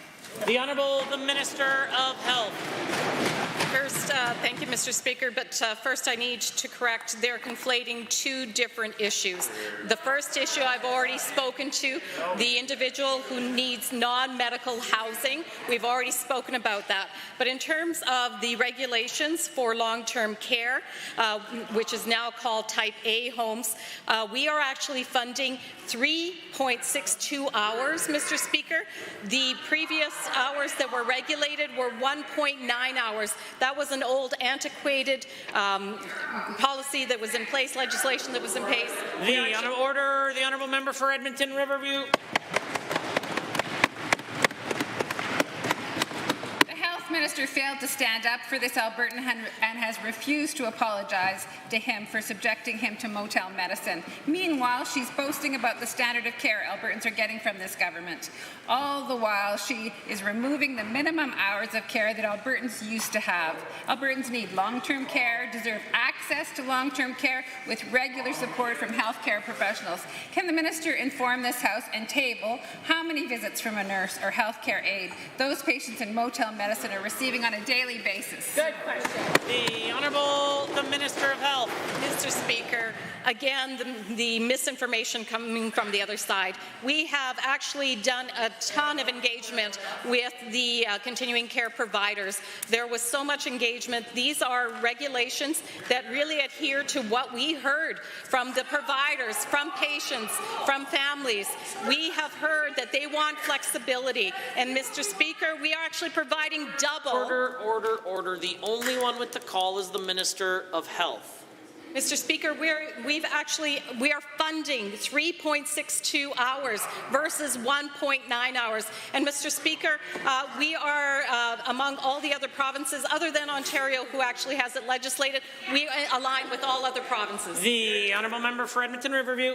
Speaker 1: The Honourable the Minister of Health.
Speaker 19: First, thank you, Mr. Speaker, but first I need to correct, they're conflating two different issues. The first issue I've already spoken to, the individual who needs non-medical housing, we've already spoken about that. But in terms of the regulations for long-term care, which is now called Type A homes, we are actually funding 3.62 hours, Mr. Speaker. The previous hours that were regulated were 1.9 hours. That was an old, antiquated policy that was in place, legislation that was in place.
Speaker 1: The Honourable Member for Edmonton Riverview.
Speaker 3: The Health Minister minister failed to stand up for this Albertan and has refused to apologize to him for subjecting him to motel medicine. Meanwhile, she's boasting about the standard of care Albertans are getting from this government. All the while, she is removing the minimum hours of care that Albertans used to have. Albertans need long-term care, deserve access to long-term care with regular support from healthcare professionals. Can the minister inform this House and table how many visits from a nurse or healthcare aide those patients in motel medicine are receiving on a daily basis?
Speaker 19: Good question.
Speaker 1: The Honourable the Minister of Health.
Speaker 19: Mr. Speaker, again, the misinformation coming from the other side. We have actually done a ton of engagement with the continuing care providers. There was so much engagement. These are regulations that really adhere to what we heard from the providers, from patients, from families. We have heard that they want flexibility. And Mr. Speaker, we are actually providing double.
Speaker 1: Order. The only one with the call is the Minister of Health.
Speaker 19: Mr. Speaker, we are funding 3.62 hours versus 1.9 hours. And Mr. Speaker, we are among all the other provinces, other than Ontario, who actually has it legislated. We align with all other provinces.
Speaker 1: The Honourable Member for Edmonton Riverview.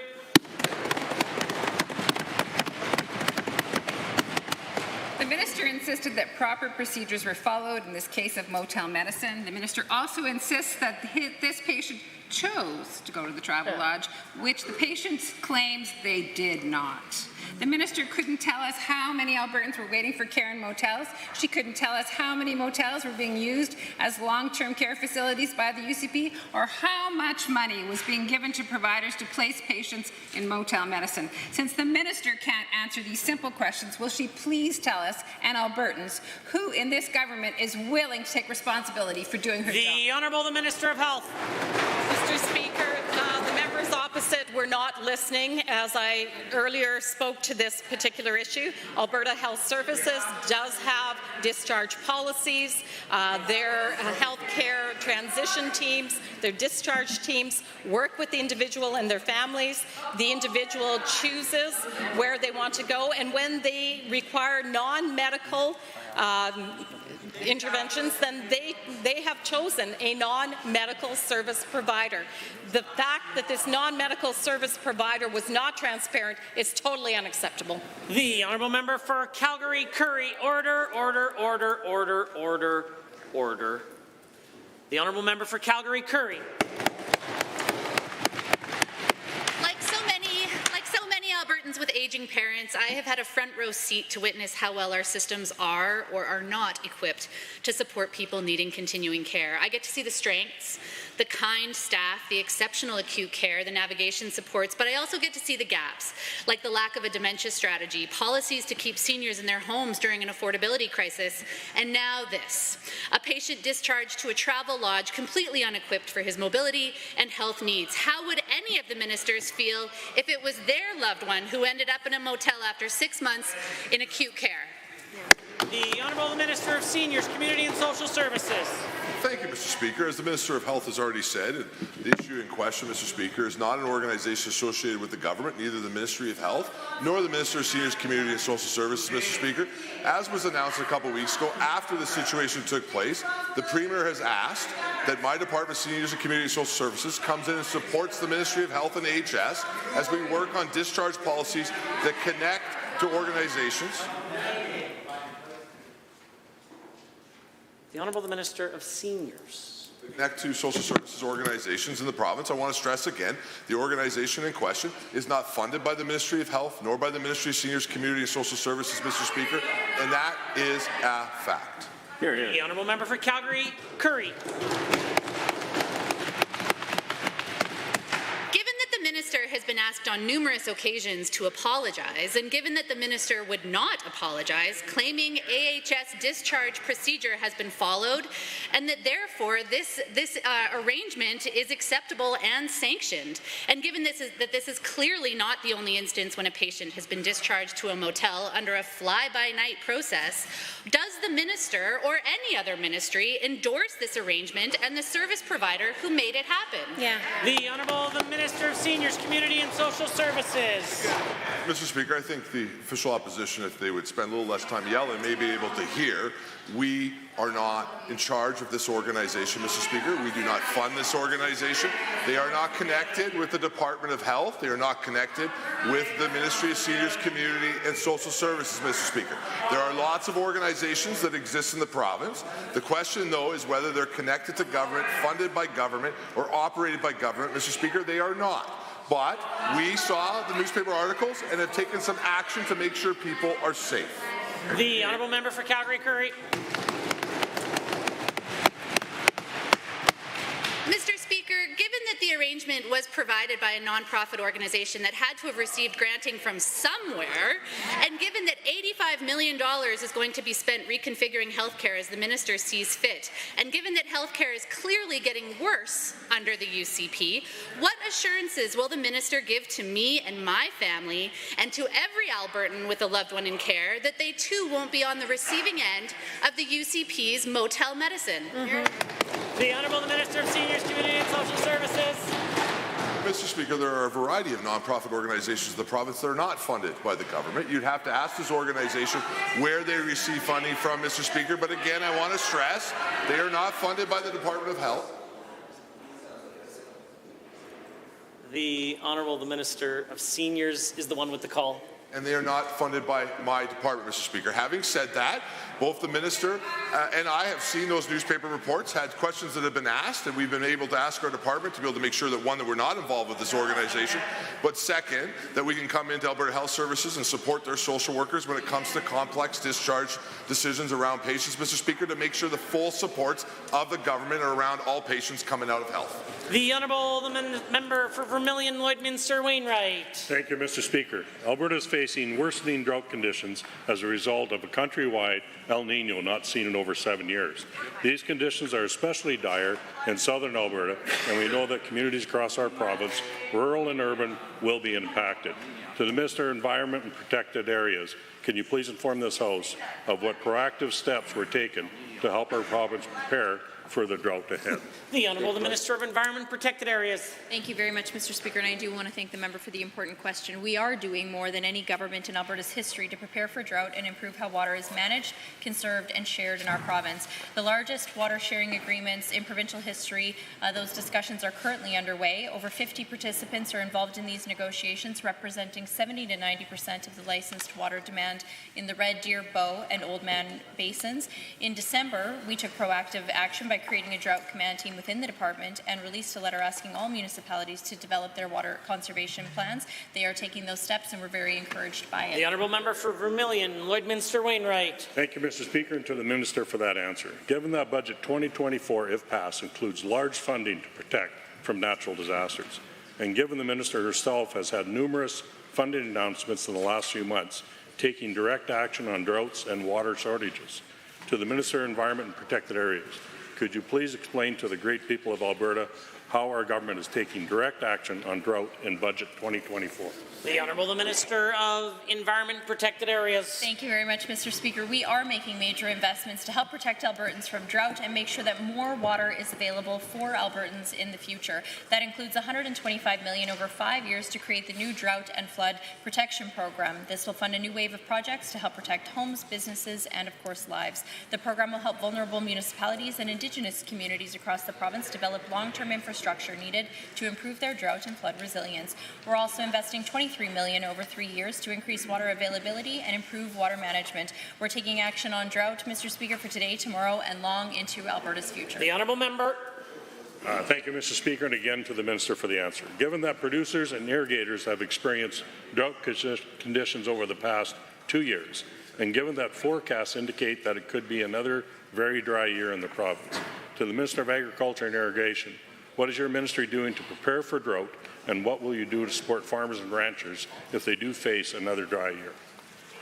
Speaker 3: The minister insisted that proper procedures were followed in this case of motel medicine. The minister also insists that this patient chose to go to the travel lodge, which the patient claims they did not. The minister couldn't tell us how many Albertans were waiting for care in motels. She couldn't tell us how many motels were being used as long-term care facilities by the UCP, or how much money was being given to providers to place patients in motel medicine. Since the minister can't answer these simple questions, will she please tell us, and Albertans, who in this government is willing to take responsibility for doing her job?
Speaker 1: The Honourable the Minister of Health.
Speaker 19: Mr. Speaker, the members opposite were not listening as I earlier spoke to this particular issue. Alberta Health Services does have discharge policies. Their health care transition teams, their discharge teams work with the individual and their families. The individual chooses where they want to go, and when they require non-medical interventions, then they have chosen a non-medical service provider. The fact that this non-medical service provider was not transparent is totally unacceptable.
Speaker 1: The Honourable Member for Calgary Curry. Order. The Honourable Member for Calgary Curry.
Speaker 4: Albertans with aging parents, I have had a front row seat to witness how well our systems are or are not equipped to support people needing continuing care. I get to see the strengths, the kind staff, the exceptional acute care, the navigation supports, but I also get to see the gaps, like the lack of a dementia strategy, policies to keep seniors in their homes during an affordability crisis, and now this, a patient discharged to a travel lodge completely unequipped for his mobility and health needs. How would any of the ministers feel if it was their loved one who ended up in a motel after 6 months in acute care?
Speaker 1: The Honourable Minister of Seniors, Community and Social Services.
Speaker 22: Thank you, Mr. Speaker. As the Minister of Health has already said, the issue in question, Mr. Speaker, is not an organization associated with the government, neither the Ministry of Health nor the Minister of Seniors, Community and Social Services, Mr. Speaker. As was announced a couple weeks ago, after the situation took place, the Premier has asked that my Department of Seniors and Community and Social Services comes in and supports the Ministry of Health and HS as we work on discharge policies that connect to organizations.
Speaker 1: The Honourable the Minister of Seniors.
Speaker 22: Connect to social services organizations in the province. I want to stress again, the organization in question is not funded by the Ministry of Health nor by the Ministry of Seniors, Community and Social Services, Mr. Speaker, and that is a fact.
Speaker 1: Here. The Honourable Member for Calgary Curry.
Speaker 4: The minister has been asked on numerous occasions to apologize, and given that the minister would not apologize, claiming AHS discharge procedure has been followed, and that therefore this arrangement is acceptable and sanctioned, and given that this is clearly not the only instance when a patient has been discharged to a motel under a fly-by-night process, does the minister or any other ministry endorse this arrangement and the service provider who made it happen?
Speaker 1: The Honourable the Minister of Seniors, Community and Social Services.
Speaker 22: Mr. Speaker, I think the official opposition, if they would spend a little less time yelling, may be able to hear. We are not in charge of this organization, Mr. Speaker. We do not fund this organization. They are not connected with the Department of Health. They are not connected with the Ministry of Seniors, Community and Social Services, Mr. Speaker. There are lots of organizations that exist in the province. The question, though, is whether they're connected to government, funded by government, or operated by government. Mr. Speaker, they are not. But we saw the newspaper articles and have taken some action to make sure people are safe.
Speaker 1: The honourable member for Calgary-Curry.
Speaker 4: Mr. Speaker, given that the arrangement was provided by a nonprofit organization that had to have received granting from somewhere, and given that $85 million is going to be spent reconfiguring healthcare as the minister sees fit, and given that healthcare is clearly getting worse under the UCP, what assurances will the minister give to me and my family and to every Albertan with a loved one in care that they too won't be on the receiving end of the UCP's motel medicine?
Speaker 1: The Honourable Minister of Seniors, Community and Social Services.
Speaker 22: Mr. Speaker, there are a variety of nonprofit organizations in the province that are not funded by the government. You'd have to ask this organization where they receive funding from, Mr. Speaker. But again, I want to stress they are not funded by the Department of Health.
Speaker 1: The Honourable Minister of Seniors is the one with the call.
Speaker 22: And they are not funded by my department, Mr. Speaker. Having said that, both the minister and I have seen those newspaper reports, had questions that have been asked, and we've been able to ask our department to be able to make sure that, one, that we're not involved with this organization, but second, that we can come into Alberta Health Services and support their social workers when it comes to complex discharge decisions around patients, Mr. Speaker, to make sure the full supports of the government are around all patients coming out of health.
Speaker 1: The Honourable Member for Vermilion Lloydminster Wainwright.
Speaker 5: Thank you, Mr. Speaker. Alberta is facing worsening drought conditions as a result of a countrywide El Nino not seen in over 7 years. These conditions are especially dire in southern Alberta, and we know that communities across our province, rural and urban, will be impacted. To the Minister of Environment and Protected Areas, can you please inform this House of what proactive steps were taken to help our province prepare for the drought ahead?
Speaker 1: The Honourable Minister of Environment and Protected Areas.
Speaker 6: Thank you very much, Mr. Speaker, and I do want to thank the member for the important question. We are doing more than any government in Alberta's history to prepare for drought and improve how water is managed, conserved and shared in our province. The largest water sharing agreements in provincial history, those discussions are currently underway. Over 50 participants are involved in these negotiations, representing 70 to 90% of the licensed water demand in the Red Deer, Bow and Old Man basins. In December, we took proactive action by creating a drought command team within the department and released a letter asking all municipalities to develop their water conservation plans. They are taking those steps and we're very encouraged by it.
Speaker 1: The Honourable Member for Vermilion Lloydminster Wainwright.
Speaker 5: Thank you, Mr. Speaker, and to the Minister for that answer. Given that Budget 2024, if passed, includes large funding to protect from natural disasters, and given the Minister herself has had numerous funding announcements in the last few months, taking direct action on droughts and water shortages, to the Minister of Environment and Protected Areas, could you please explain to the great people of Alberta how our government is taking direct action on drought in Budget 2024?
Speaker 1: The Honourable Minister of Environment and Protected Areas.
Speaker 6: Thank you very much, Mr. Speaker. We are making major investments to help protect Albertans from drought and make sure that more water is available for Albertans in the future. That includes $125 million over 5 years to create the new Drought and Flood Protection Program. This will fund a new wave of projects to help protect homes, businesses, and of course lives. The program will help vulnerable municipalities and Indigenous communities across the province develop long-term infrastructure needed to improve their drought and flood resilience. We're also investing $23 million over 3 years to increase water availability and improve water management. We're taking action on drought, Mr. Speaker, for today, tomorrow, and long into Alberta's future.
Speaker 1: The Honourable Member.
Speaker 5: Thank you, Mr. Speaker, and again to the Minister for the answer. Given that producers and irrigators have experienced drought conditions over the past 2 years, and given that forecasts indicate that it could be another very dry year in the province, to the Minister of Agriculture and Irrigation, what is your ministry doing to prepare for drought, and what will you do to support farmers and ranchers if they do face another dry year?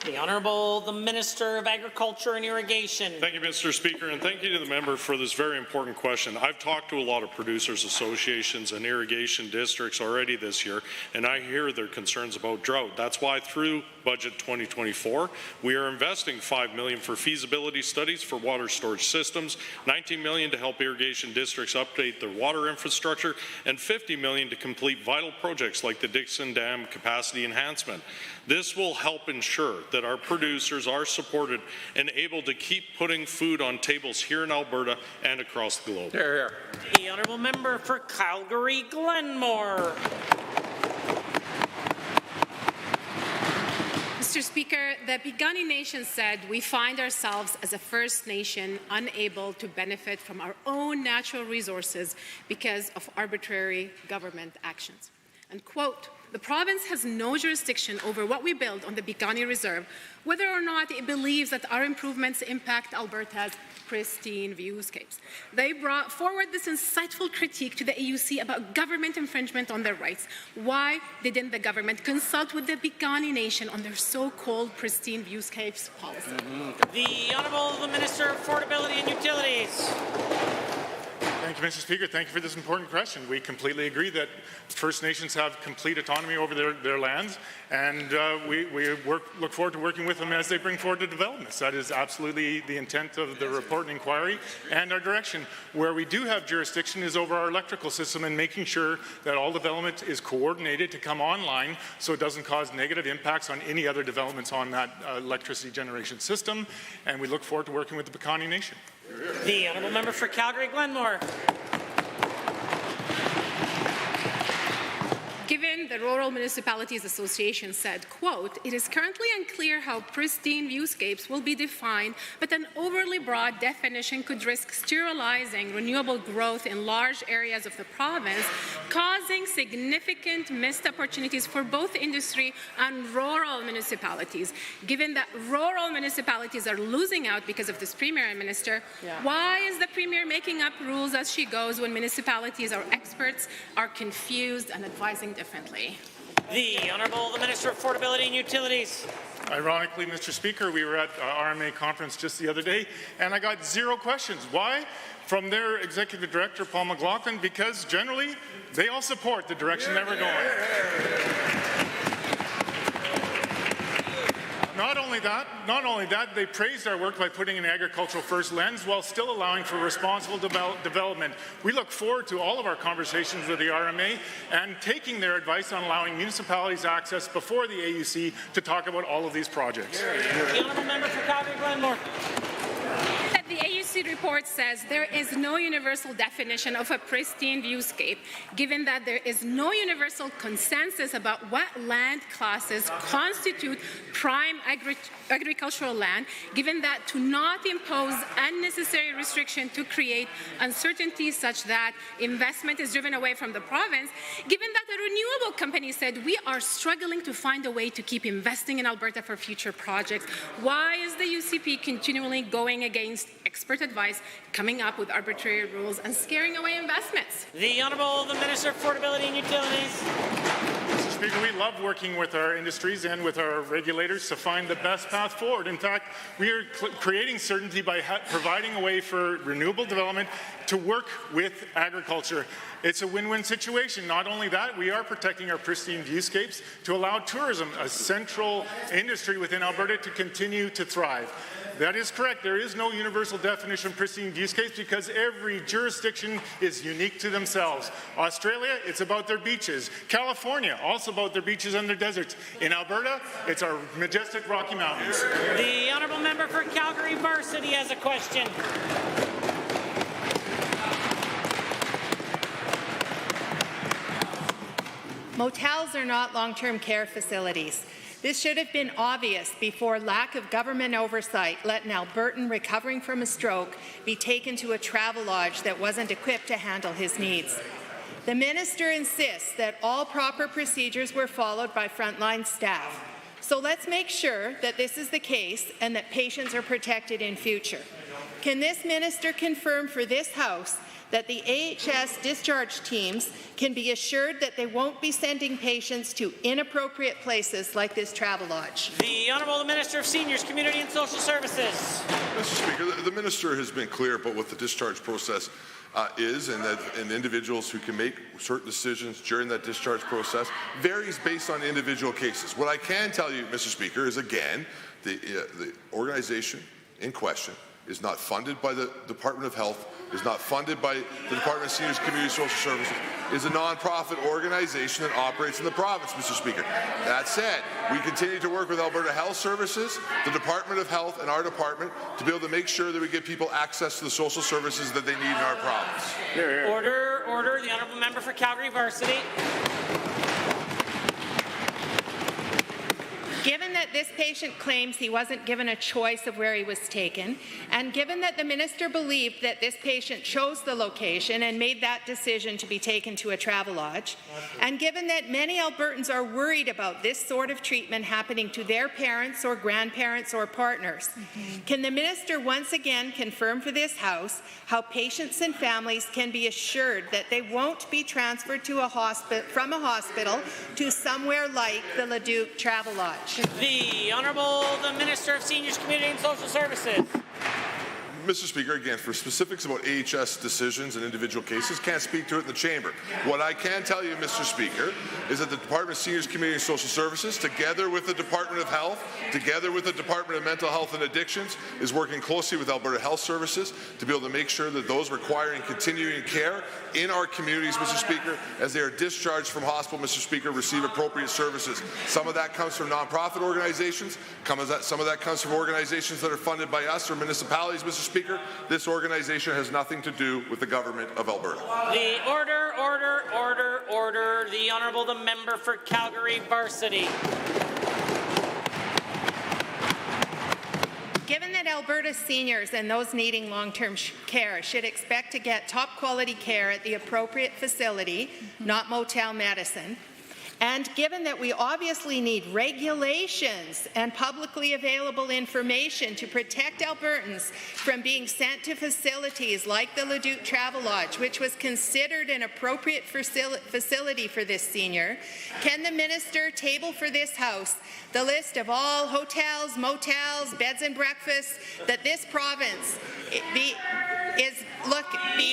Speaker 1: The Honourable the Minister of Agriculture and Irrigation.
Speaker 5: Thank you, Mr. Speaker, and thank you to the member for this very important question. I've talked to a lot of producers associations and irrigation districts already this year, and I hear their concerns about drought. That's why through Budget 2024, we are investing $5 million for feasibility studies for water storage systems, $19 million to help irrigation districts update their water infrastructure, and $50 million to complete vital projects like the Dixon Dam capacity enhancement. This will help ensure that our producers are supported and able to keep putting food on tables here in Alberta and across the globe.
Speaker 9: Here, here.
Speaker 1: The Honourable Member for Calgary-Glenmore.
Speaker 7: Mr. Speaker, the Piikani Nation said we find ourselves as a First Nation unable to benefit from our own natural resources because of arbitrary government actions. And quote, the province has no jurisdiction over what we build on the Piikani Reserve, whether or not it believes that our improvements impact Alberta's pristine viewscapes. They brought forward this insightful critique to the AUC about government infringement on their rights. Why didn't the government consult with the Piikani Nation on their so-called pristine viewscapes policy?
Speaker 1: The Honourable the Minister of Affordability and Utilities.
Speaker 8: Thank you, Mr. Speaker. Thank you for this important question. We completely agree that First Nations have complete autonomy over their lands, and we look forward to working with them as they bring forward the developments. That is absolutely the intent of the report and inquiry and our direction. Where we do have jurisdiction is over our electrical system and making sure that all development is coordinated to come online so it doesn't cause negative impacts on any other developments on that electricity generation system, and we look forward to working with the Piikani Nation.
Speaker 1: The Honourable Member for Calgary-Glenmore.
Speaker 7: Given the Rural Municipalities Association said, quote, it is currently unclear how pristine viewscapes will be defined, but an overly broad definition could risk sterilizing renewable growth in large areas of the province, causing significant missed opportunities for both industry and rural municipalities. Given that rural municipalities are losing out because of this Premier and Minister, why is the Premier making up rules as she goes when municipalities or experts are confused and advising differently?
Speaker 1: The Honourable the Minister of Affordability and Utilities.
Speaker 8: Ironically, Mr. Speaker, we were at RMA conference just the other day, and I got 0 questions. Why? From their Executive Director, Paul McLaughlin, because generally they all support the direction that we're going. Not only that, they praised our work by putting an agricultural first lens while still allowing for responsible development. We look forward to all of our conversations with the RMA and taking their advice on allowing municipalities access before the AUC to talk about all of these projects.
Speaker 1: The Honourable Member for Calgary-Glenmore.
Speaker 7: The AUC report says there is no universal definition of a pristine viewscape, given that there is no universal consensus about what land classes constitute prime agricultural land, given that to not impose unnecessary restriction to create uncertainty such that investment is driven away from the province, given that the renewable company said we are struggling to find a way to keep investing in Alberta for future projects, why is the UCP continually going against expert advice, coming up with arbitrary rules and scaring away investments?
Speaker 1: The Honourable the Minister of Affordability and Utilities.
Speaker 8: Mr. Speaker, we love working with our industries and with our regulators to find the best path forward. In fact, we are creating certainty by providing a way for renewable development to work with agriculture. It's a win-win situation. Not only that, we are protecting our pristine viewscapes to allow tourism, a central industry within Alberta, to continue to thrive. That is correct. There is no universal definition of pristine viewscapes because every jurisdiction is unique to themselves. Australia, it's about their beaches. California, also about their beaches and their deserts. In Alberta, it's our majestic Rocky Mountains.
Speaker 1: The Honourable Member for Calgary Varsity has a question.
Speaker 23: Motels are not long-term care facilities. This should have been obvious before lack of government oversight let an Albertan recovering from a stroke be taken to a travel lodge that wasn't equipped to handle his needs. The minister insists that all proper procedures were followed by frontline staff. So let's make sure that this is the case and that patients are protected in future. Can this minister confirm for this House that the AHS discharge teams can be assured that they won't be sending patients to inappropriate places like this travel lodge?
Speaker 1: The Honourable Minister of Seniors, Community and Social Services.
Speaker 22: Mr. Speaker, the Minister has been clear about what the discharge process is, and individuals who can make certain decisions during that discharge process varies based on individual cases. What I can tell you, Mr. Speaker, is again, the organization in question is not funded by the Department of Health, is not funded by the Department of Seniors, Community and Social Services, is a non-profit organization that operates in the province, Mr. Speaker. That said, we continue to work with Alberta Health Services, the Department of Health, and our department to be able to make sure that we give people access to the social services that they need in our province.
Speaker 1: Order, order. The Honourable Member for Calgary Varsity.
Speaker 23: Given that this patient claims he wasn't given a choice of where he was taken, and given that the minister believed that this patient chose the location and made that decision to be taken to a travel lodge, and given that many Albertans are worried about this sort of treatment happening to their parents or grandparents or partners, can the minister once again confirm for this House how patients and families can be assured that they won't be transferred to from a hospital to somewhere like the Leduc Travel Lodge?
Speaker 1: The Honourable the Minister of Seniors, Community and Social Services.
Speaker 22: Mr. Speaker, again, for specifics about AHS decisions and individual cases, can't speak to it in the chamber. What I can tell you, Mr. Speaker, is that the Department of Seniors, Community and Social Services, together with the Department of Health, together with the Department of Mental Health and Addictions, is working closely with Alberta Health Services to be able to make sure that those requiring continuing care in our communities, Mr. Speaker, as they are discharged from hospital, Mr. Speaker, receive appropriate services. Some of that comes from nonprofit organizations. Some of that comes from organizations that are funded by us or municipalities, Mr. Speaker. This organization has nothing to do with the government of Alberta.
Speaker 1: The order, order, order, order. The Honourable the Member for Calgary Varsity.
Speaker 23: Given that Alberta seniors and those needing long-term care should expect to get top-quality care at the appropriate facility, not motel medicine, and given that we obviously need regulations and publicly available information to protect Albertans from being sent to facilities like the Leduc Travel Lodge, which was considered an appropriate facility for this senior, can the minister table for this House the list of all hotels, motels, beds and breakfasts that this province
Speaker 1: The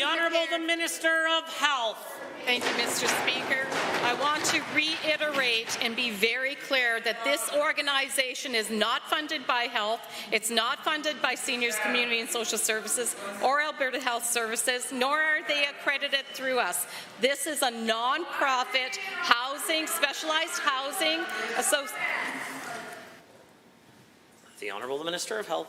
Speaker 1: Honourable the Minister of Health.
Speaker 19: Thank you, Mr. Speaker. I want to reiterate and be very clear that this organization is not funded by Health, it's not funded by Seniors, Community and Social Services or Alberta Health Services, nor are they accredited through us. This is a non-profit housing, specialized housing association.
Speaker 1: The Honourable the Minister of Health.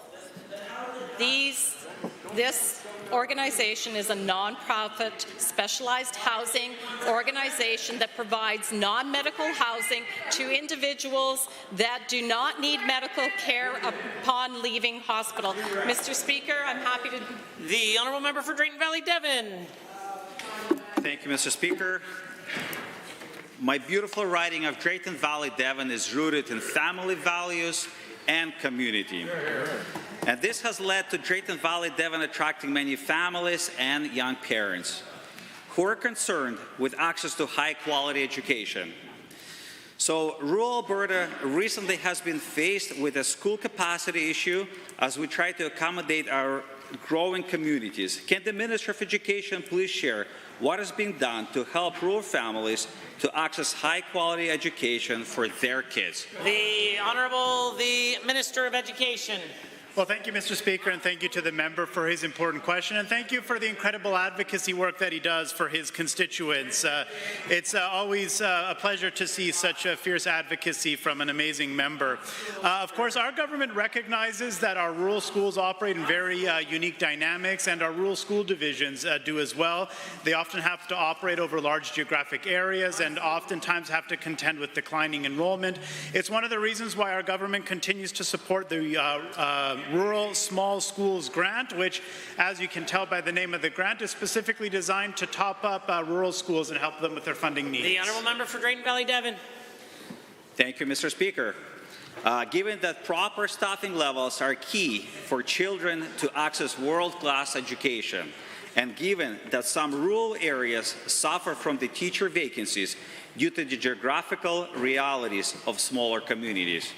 Speaker 19: This organization is a non-profit specialized housing organization that provides non-medical housing to individuals that do not need medical care upon leaving hospital. Mr. Speaker, I'm happy to...
Speaker 1: The Honourable Member for Drayton Valley Devon.
Speaker 10: Thank you, Mr. Speaker. My beautiful riding of Drayton Valley Devon is rooted in family values and community. And this has led to Drayton Valley Devon attracting many families and young parents who are concerned with access to high-quality education. So rural Alberta recently has been faced with a school capacity issue as we try to accommodate our growing communities. Can the Minister of Education please share what is being done to help rural families to access high-quality education for their kids?
Speaker 1: The Honourable the Minister of Education.
Speaker 20: Well, thank you, Mr. Speaker, and thank you to the member for his important question, and thank you for the incredible advocacy work that he does for his constituents. It's always a pleasure to see such a fierce advocacy from an amazing member. Of course, our government recognizes that our rural schools operate in very unique dynamics, and our rural school divisions do as well. They often have to operate over large geographic areas and oftentimes have to contend with declining enrollment. It's one of the reasons why our government continues to support the Rural Small Schools Grant, which, as you can tell by the name of the grant, is specifically designed to top up rural schools and help them with their funding needs.
Speaker 1: The Honourable Member for Drayton Valley Devon.
Speaker 10: Thank you, Mr. Speaker. Given that proper staffing levels are key for children to access world-class education, And given that some rural areas suffer from the teacher vacancies due to the geographical realities of smaller communities,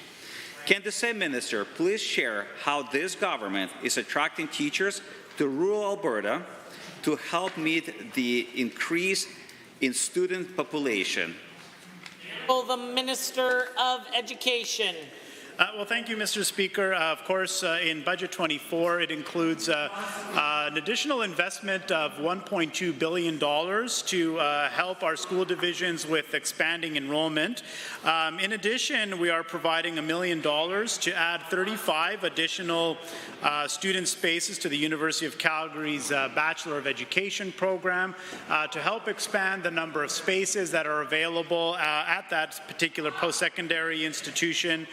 Speaker 10: can the same minister please share how this government is attracting teachers to rural Alberta to help meet the increase in student population?
Speaker 1: Well, the Minister of Education.
Speaker 20: Well, thank you, Mr. Speaker. Of course, in Budget 24, it includes an additional investment of $1.2 billion to help our school divisions with expanding enrollment. In addition, we are providing $1 million to add 35 additional student spaces to the University of Calgary's Bachelor of Education program to help expand the number of spaces that are available at that particular post-secondary institution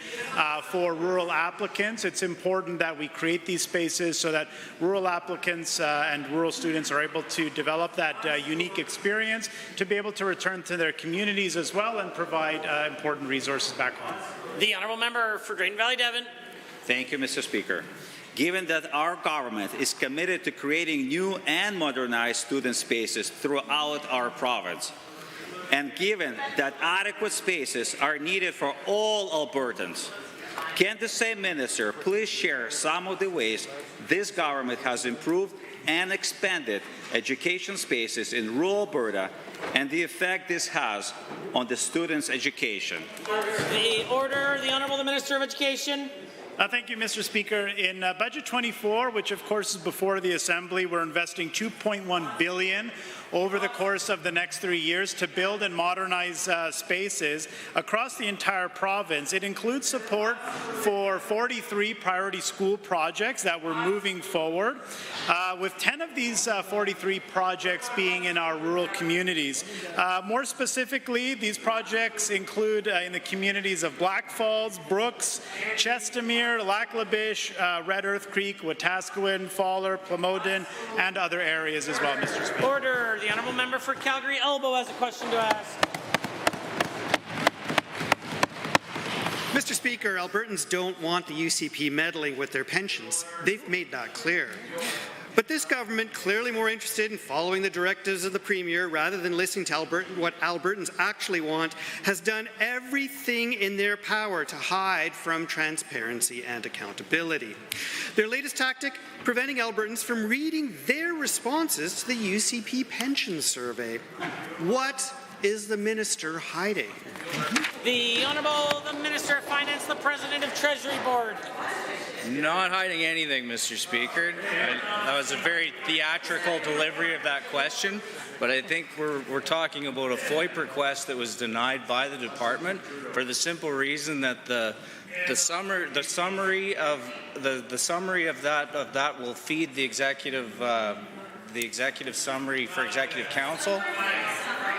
Speaker 20: for rural applicants. It's important that we create these spaces so that rural applicants and rural students are able to develop that unique experience to be able to return to their communities as well and provide important resources back home.
Speaker 1: The Honourable Member for Drayton Valley Devon.
Speaker 10: Thank you, Mr. Speaker. Given that our government is committed to creating new and modernized student spaces throughout our province, and given that adequate spaces are needed for all Albertans, can the same minister please share some of the ways this government has improved and expanded education spaces in rural Alberta and the effect this has on the students' education?
Speaker 1: The order, the Honourable Minister of Education.
Speaker 20: Thank you, Mr. Speaker. In Budget 24, which of course is before the Assembly, we're investing $2.1 billion over the course of the next 3 years to build and modernize spaces across the entire province. It includes support for 43 priority school projects that we're moving forward, with 10 of these 43 projects being in our rural communities. More specifically, these projects include in the communities of Black Falls, Brooks, Chestermere, Lac La Biche, Red Earth Creek, Wetaskiwin, Fowler, Plamondon, and other areas as well, Mr. Speaker.
Speaker 1: Order. The Honourable Member for Calgary Elbow has a question to ask.
Speaker 11: Mr. Speaker, Albertans don't want the UCP meddling with their pensions. They've made that clear. But this government, clearly more interested in following the directives of the Premier rather than listening to what Albertans actually want, has done everything in their power to hide from transparency and accountability. Their latest tactic, preventing Albertans from reading their responses to the UCP pension survey. What is the minister hiding?
Speaker 1: The Honourable the Minister of Finance, the President of Treasury Board.
Speaker 12: Not hiding anything, Mr. Speaker. That was a very theatrical delivery of that question, but I think we're talking about a FOIP request that was denied by the department for the simple reason that the summary of that will feed the executive summary for Executive Council.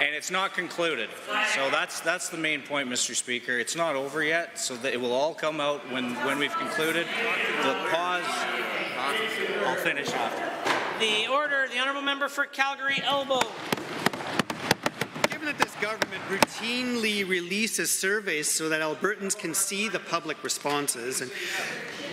Speaker 12: And it's not concluded. So that's the main point, Mr. Speaker. It's not over yet, so that it will all come out when we've concluded. The pause, I'll finish after.
Speaker 1: The order, the Honourable Member for Calgary Elbow.
Speaker 11: Given that this government routinely releases surveys so that Albertans can see the public responses, and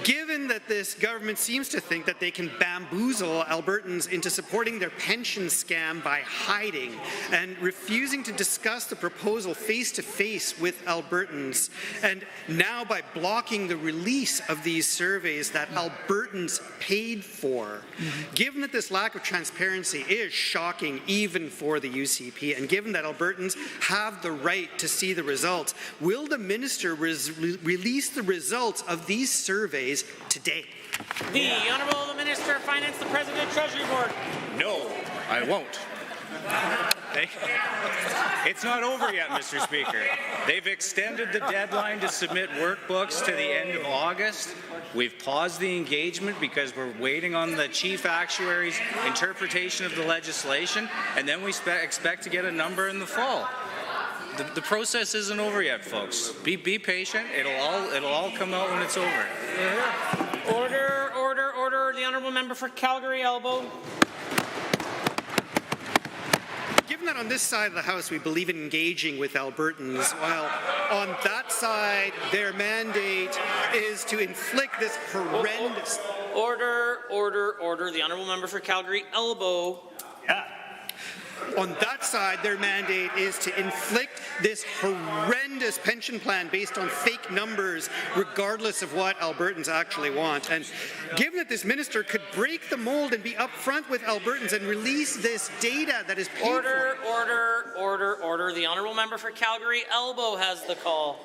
Speaker 11: given that this government seems to think that they can bamboozle Albertans into supporting their pension scam by hiding and refusing to discuss the proposal face-to-face with Albertans, and now by blocking the release of these surveys that Albertans paid for, given that this lack of transparency is shocking even for the UCP, and given that Albertans have the right to see the results, will the minister release the results of these surveys today?
Speaker 1: The Honourable the Minister of Finance, the President of Treasury Board.
Speaker 12: No, I won't. It's not over yet, Mr. Speaker. They've extended the deadline to submit workbooks to the end of August. We've paused the engagement because we're waiting on the Chief Actuary's interpretation of the legislation, and then we expect to get a number in the fall. The process isn't over yet, folks. Be patient. It'll all come out when it's over.
Speaker 1: Order, order, order. The Honourable Member for Calgary Elbow.
Speaker 11: Given that on this side of the House we believe in engaging with Albertans, while on that side their mandate is to inflict this horrendous...
Speaker 1: Order. The honourable member for Calgary Elbow.
Speaker 11: Yeah. On that side, their mandate is to inflict this horrendous pension plan based on fake numbers, regardless of what Albertans actually want. And given that this minister could break the mold and be upfront with Albertans and release this data that is paid
Speaker 1: Order. The honourable member for Calgary Elbow has the call.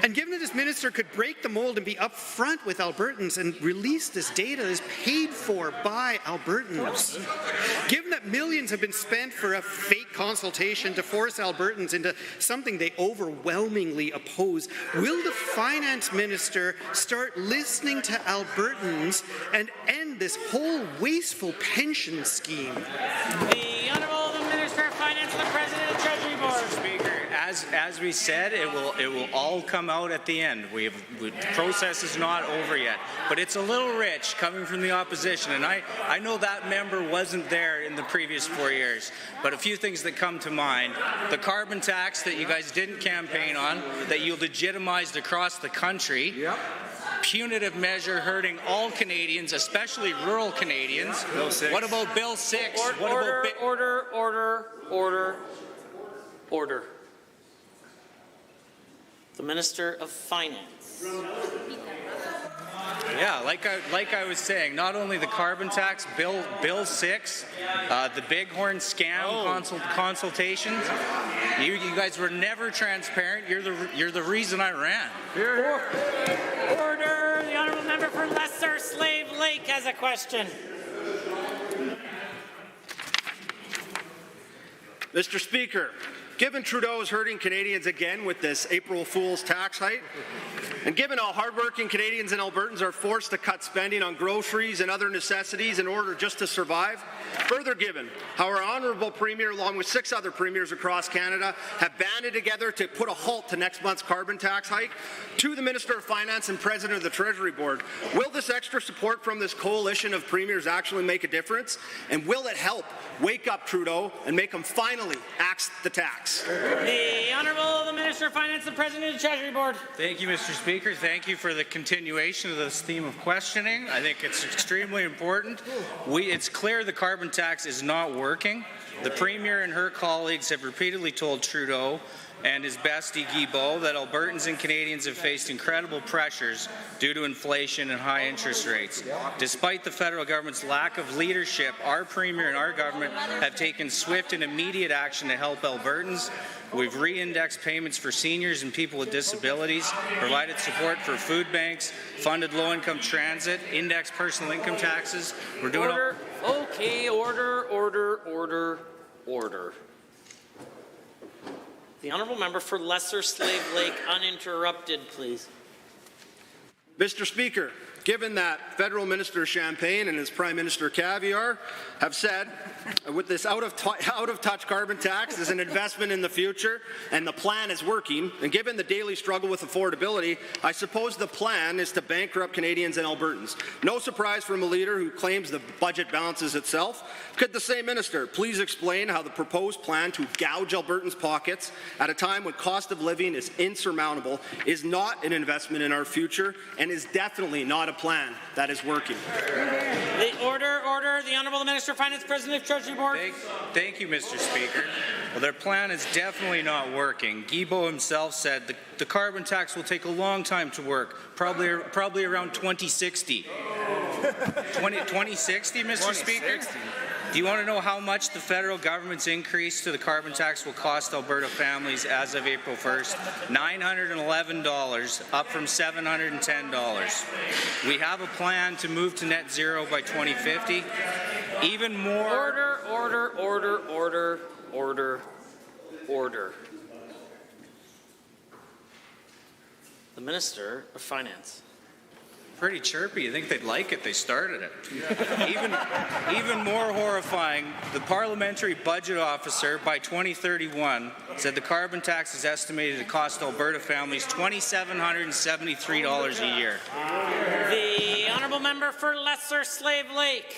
Speaker 11: And given that this minister could break the mold and be upfront with Albertans and release this data that is paid for by Albertans, given that millions have been spent for a fake consultation to force Albertans into something they overwhelmingly oppose, will the finance minister start listening to Albertans and end this whole wasteful pension scheme?
Speaker 1: The honourable minister of finance and the president of the Treasury Board.
Speaker 12: Mr. Speaker, as we said, it will all come out at the end. The process is not over yet, but it's a little rich coming from the opposition, and I know that member wasn't there in the previous 4 years, but a few things that come to mind: the carbon tax that you guys didn't campaign on, that you legitimized across the country. Yep. Punitive measure hurting all Canadians, especially rural Canadians. Bill 6. What about Bill 6?
Speaker 1: Order. The Minister of Finance.
Speaker 12: Yeah, like I was saying, not only the carbon tax, Bill 6, the Bighorn scam consultations. You guys were never transparent. You're the reason I ran.
Speaker 1: Order. The honourable member for Lesser Slave Lake has a question.
Speaker 2: Mr. Speaker, given Trudeau is hurting Canadians again with this April Fool's tax hike, and given how hardworking Canadians and Albertans are forced to cut spending on groceries and other necessities in order just to survive, further given how our honourable Premier, along with 6 other premiers across Canada, have banded together to put a halt to next month's carbon tax hike, to the Minister of Finance and President of the Treasury Board, will this extra support from this coalition of premiers actually make a difference? And will it help wake up Trudeau and make him finally axe the tax?
Speaker 1: The Honourable Minister of Finance and President of the Treasury Board.
Speaker 12: Thank you, Mr. Speaker. Thank you for the continuation of this theme of questioning. I think it's extremely important. It's clear the carbon tax is not working. The Premier and her colleagues have repeatedly told Trudeau and his bestie Guilbeault that Albertans and Canadians have faced incredible pressures due to inflation and high interest rates. Despite the federal government's lack of leadership, our Premier and our government have taken swift and immediate action to help Albertans. We've re-indexed payments for seniors and people with disabilities, provided support for food banks, funded low-income transit, indexed personal income taxes. We're doing
Speaker 1: order. The honourable member for Lesser Slave Lake, uninterrupted, please.
Speaker 2: Mr. Speaker, given that Federal Minister Champagne and his Prime Minister Caviar have said with this out-of-touch carbon tax is an investment in the future and the plan is working, and given the daily struggle with affordability, I suppose the plan is to bankrupt Canadians and Albertans. No surprise from a leader who claims the budget balances itself. Could the same minister please explain how the proposed plan to gouge Albertans' pockets at a time when cost of living is insurmountable is not an investment in our future and is definitely not a plan that is working?
Speaker 1: Order. The Honourable Minister of Finance, President of Treasury Board.
Speaker 12: Thank you, Mr. Speaker. Well, their plan is definitely not working. Guilbeault himself said the carbon tax will take a long time to work, probably around 2060. 2060, Mr. Speaker? Do you want to know how much the federal government's increase to the carbon tax will cost Alberta families as of April 1st? $911, up from $710. We have a plan to move to net zero by 2050. Even more... Order.
Speaker 1: The Minister of Finance.
Speaker 12: Pretty chirpy. You think they'd like it? They started it. Even more horrifying, the Parliamentary Budget Officer by 2031 said the carbon tax is estimated to cost Alberta families $2,773 a year.
Speaker 1: The Honourable honourable member for Lesser Slave Lake.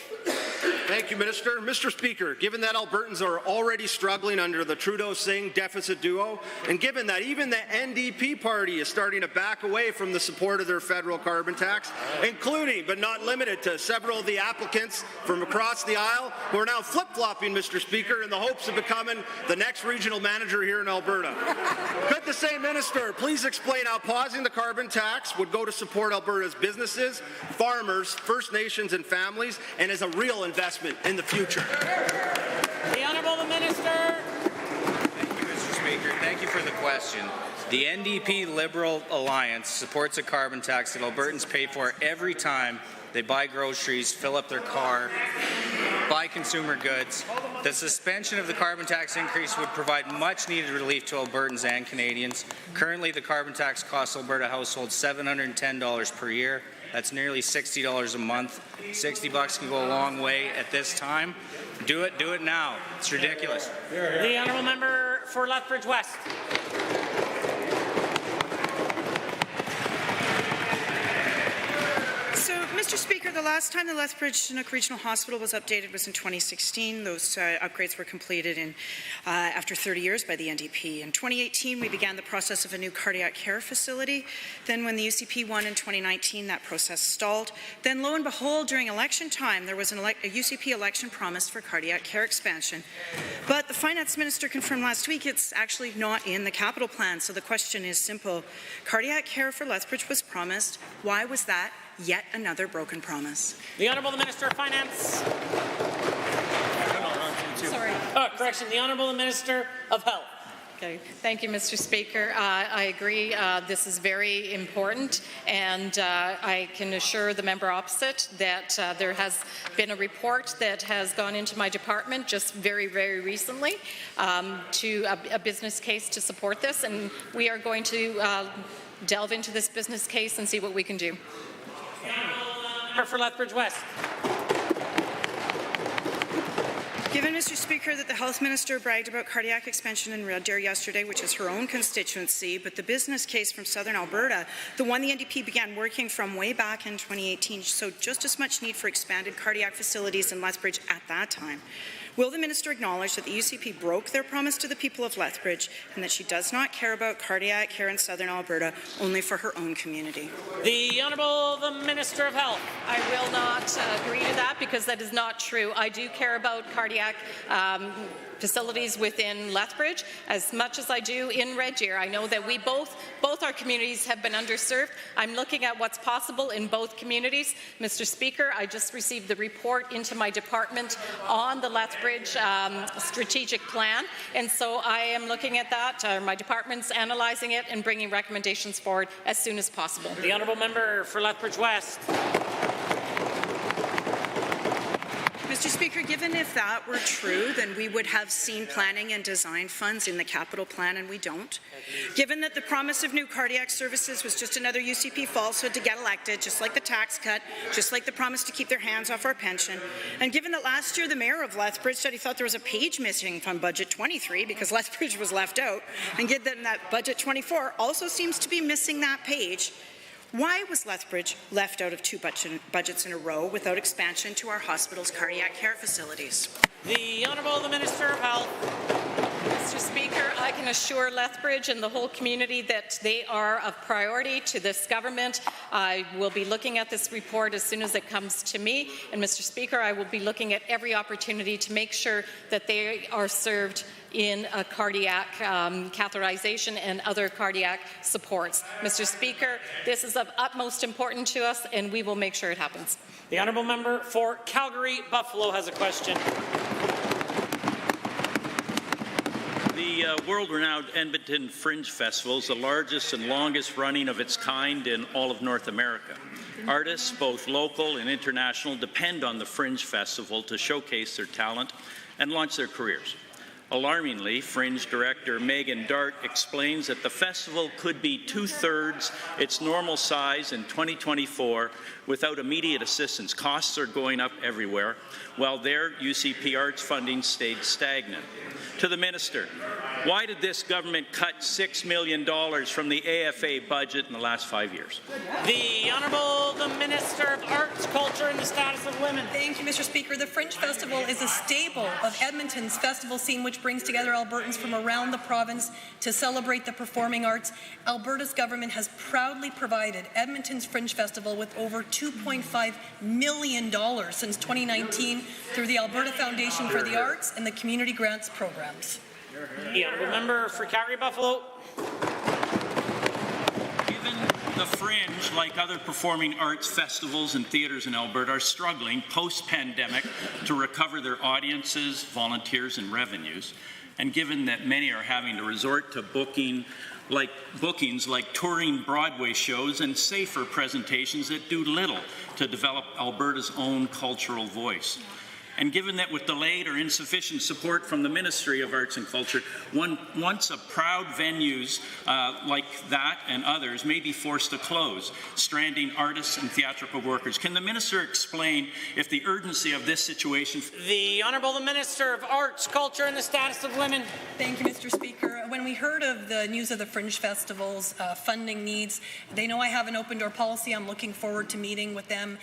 Speaker 2: Thank you, Minister. Mr. Speaker, given that Albertans are already struggling under the Trudeau-Singh deficit duo, and given that even the NDP party is starting to back away from the support of their federal carbon tax, including but not limited to several of the applicants from across the aisle who are now flip-flopping, Mr. Speaker, in the hopes of becoming the next regional manager here in Alberta. Could the same minister please explain how pausing the carbon tax would go to support Alberta's businesses, farmers, First Nations and families, and is a real investment in the future?
Speaker 1: The Honourable Minister.
Speaker 12: Thank you, Mr. Speaker. Thank you for the question. The NDP Liberal Alliance supports a carbon tax that Albertans pay for every time they buy groceries, fill up their car, buy consumer goods. The suspension of the carbon tax increase would provide much-needed relief to Albertans and Canadians. Currently, the carbon tax costs Alberta households $710 per year. That's nearly $60 a month. $60 can go a long way at this time. Do it now. It's ridiculous.
Speaker 1: The honourable member for Lethbridge West.
Speaker 13: So, Mr. Speaker, the last time the Lethbridge Chinook Regional Hospital was updated was in 2016. Those upgrades were completed after 30 years by the NDP. In 2018, we began the process of a new cardiac care facility. Then when the UCP won in 2019, that process stalled. Then, lo and behold, during election time, there was a UCP election promise for cardiac care expansion. But the Finance Minister confirmed last week it's actually not in the capital plan. So the question is simple. Cardiac care for Lethbridge was promised. Why was that yet another broken promise?
Speaker 1: The Honourable Minister of Finance.
Speaker 18: Sorry.
Speaker 1: Correction. The Honourable Minister of Health.
Speaker 19: Okay. Thank you, Mr. Speaker. I agree. This is very important, and I can assure the member opposite that there has been a report that has gone into my department just very, very recently to a business case to support this, and we are going to delve into this business case and see what we can do.
Speaker 1: For Lethbridge West.
Speaker 13: Given, Mr. Speaker, that the Health Minister bragged about cardiac expansion in Red Deer yesterday, which is her own constituency, but the business case from Southern Alberta, the one the NDP began working from way back in 2018, showed just as much need for expanded cardiac facilities in Lethbridge at that time. Will the minister acknowledge that the UCP broke their promise to the people of Lethbridge and that she does not care about cardiac care in Southern Alberta only for her own community?
Speaker 1: The Honourable Minister of Health.
Speaker 19: I will not agree to that because that is not true. I do care about cardiac facilities within Lethbridge as much as I do in Red Deer. I know that we both our communities have been underserved. I'm looking at what's possible in both communities. Mr. Speaker, I just received the report into my department on the Lethbridge strategic plan, and so I am looking at that. My department's analyzing it and bringing recommendations forward as soon as possible.
Speaker 1: The Honourable Member for Lethbridge West.
Speaker 13: Mr. Speaker, given if that were true, then we would have seen planning and design funds in the capital plan, and we don't. Given that the promise of new cardiac services was just another UCP falsehood to get elected, just like the tax cut, just like the promise to keep their hands off our pension, and given that last year the mayor of Lethbridge said he thought there was a page missing from Budget 23 because Lethbridge was left out, and given that Budget 24 also seems to be missing that page, why was Lethbridge left out of two budgets in a row without expansion to our hospital's cardiac care facilities?
Speaker 1: The Honourable Minister of Health.
Speaker 19: Mr. Speaker, I can assure Lethbridge and the whole community that they are of priority to this government. I will be looking at this report as soon as it comes to me. And Mr. Speaker, I will be looking at every opportunity to make sure that they are served in a cardiac catheterization and other cardiac supports. Mr. Speaker, this is of utmost importance to us, and we will make sure it happens.
Speaker 1: The Honourable Member for Calgary Buffalo has a question.
Speaker 14: The world-renowned Edmonton Fringe Festival is the largest and longest running of its kind in all of North America. Artists, both local and international, depend on the Fringe Festival to showcase their talent and launch their careers. Alarmingly, Fringe Director Megan Dart explains that the festival could be 2/3 its normal size in 2024 without immediate assistance. Costs are going up everywhere, while their UCP Arts funding stayed stagnant. To the Minister, why did this government cut $6 million from the AFA budget in the last 5 years?
Speaker 1: The Honourable the Minister of Arts, Culture and the Status of Women.
Speaker 15: Thank you, Mr. Speaker. The Fringe Festival is a staple of Edmonton's festival scene, which brings together Albertans from around the province to celebrate the performing arts. Alberta's government has proudly provided Edmonton's Fringe Festival with over $2.5 million since 2019 through the Alberta Foundation for the Arts and the Community Grants programs.
Speaker 1: The Honourable Member for Calgary-Buffalo.
Speaker 14: Given the Fringe, like other performing arts festivals and theatres in Alberta, are struggling post-pandemic to recover their audiences, volunteers and revenues, and given that many are having to resort to bookings like touring Broadway shows and safer presentations that do little to develop Alberta's own cultural voice. And given that with delayed or insufficient support from the Ministry of Arts and Culture, once a proud venues like that and others may be forced to close, stranding artists and theatrical workers. Can the Minister explain if the urgency of this situation...
Speaker 1: The Honourable the Minister of Arts, Culture and the Status of Women.
Speaker 15: Thank you, Mr. Speaker. When we heard of the news of the Fringe Festival's funding needs, they know I have an open door policy. I'm looking forward to meeting with them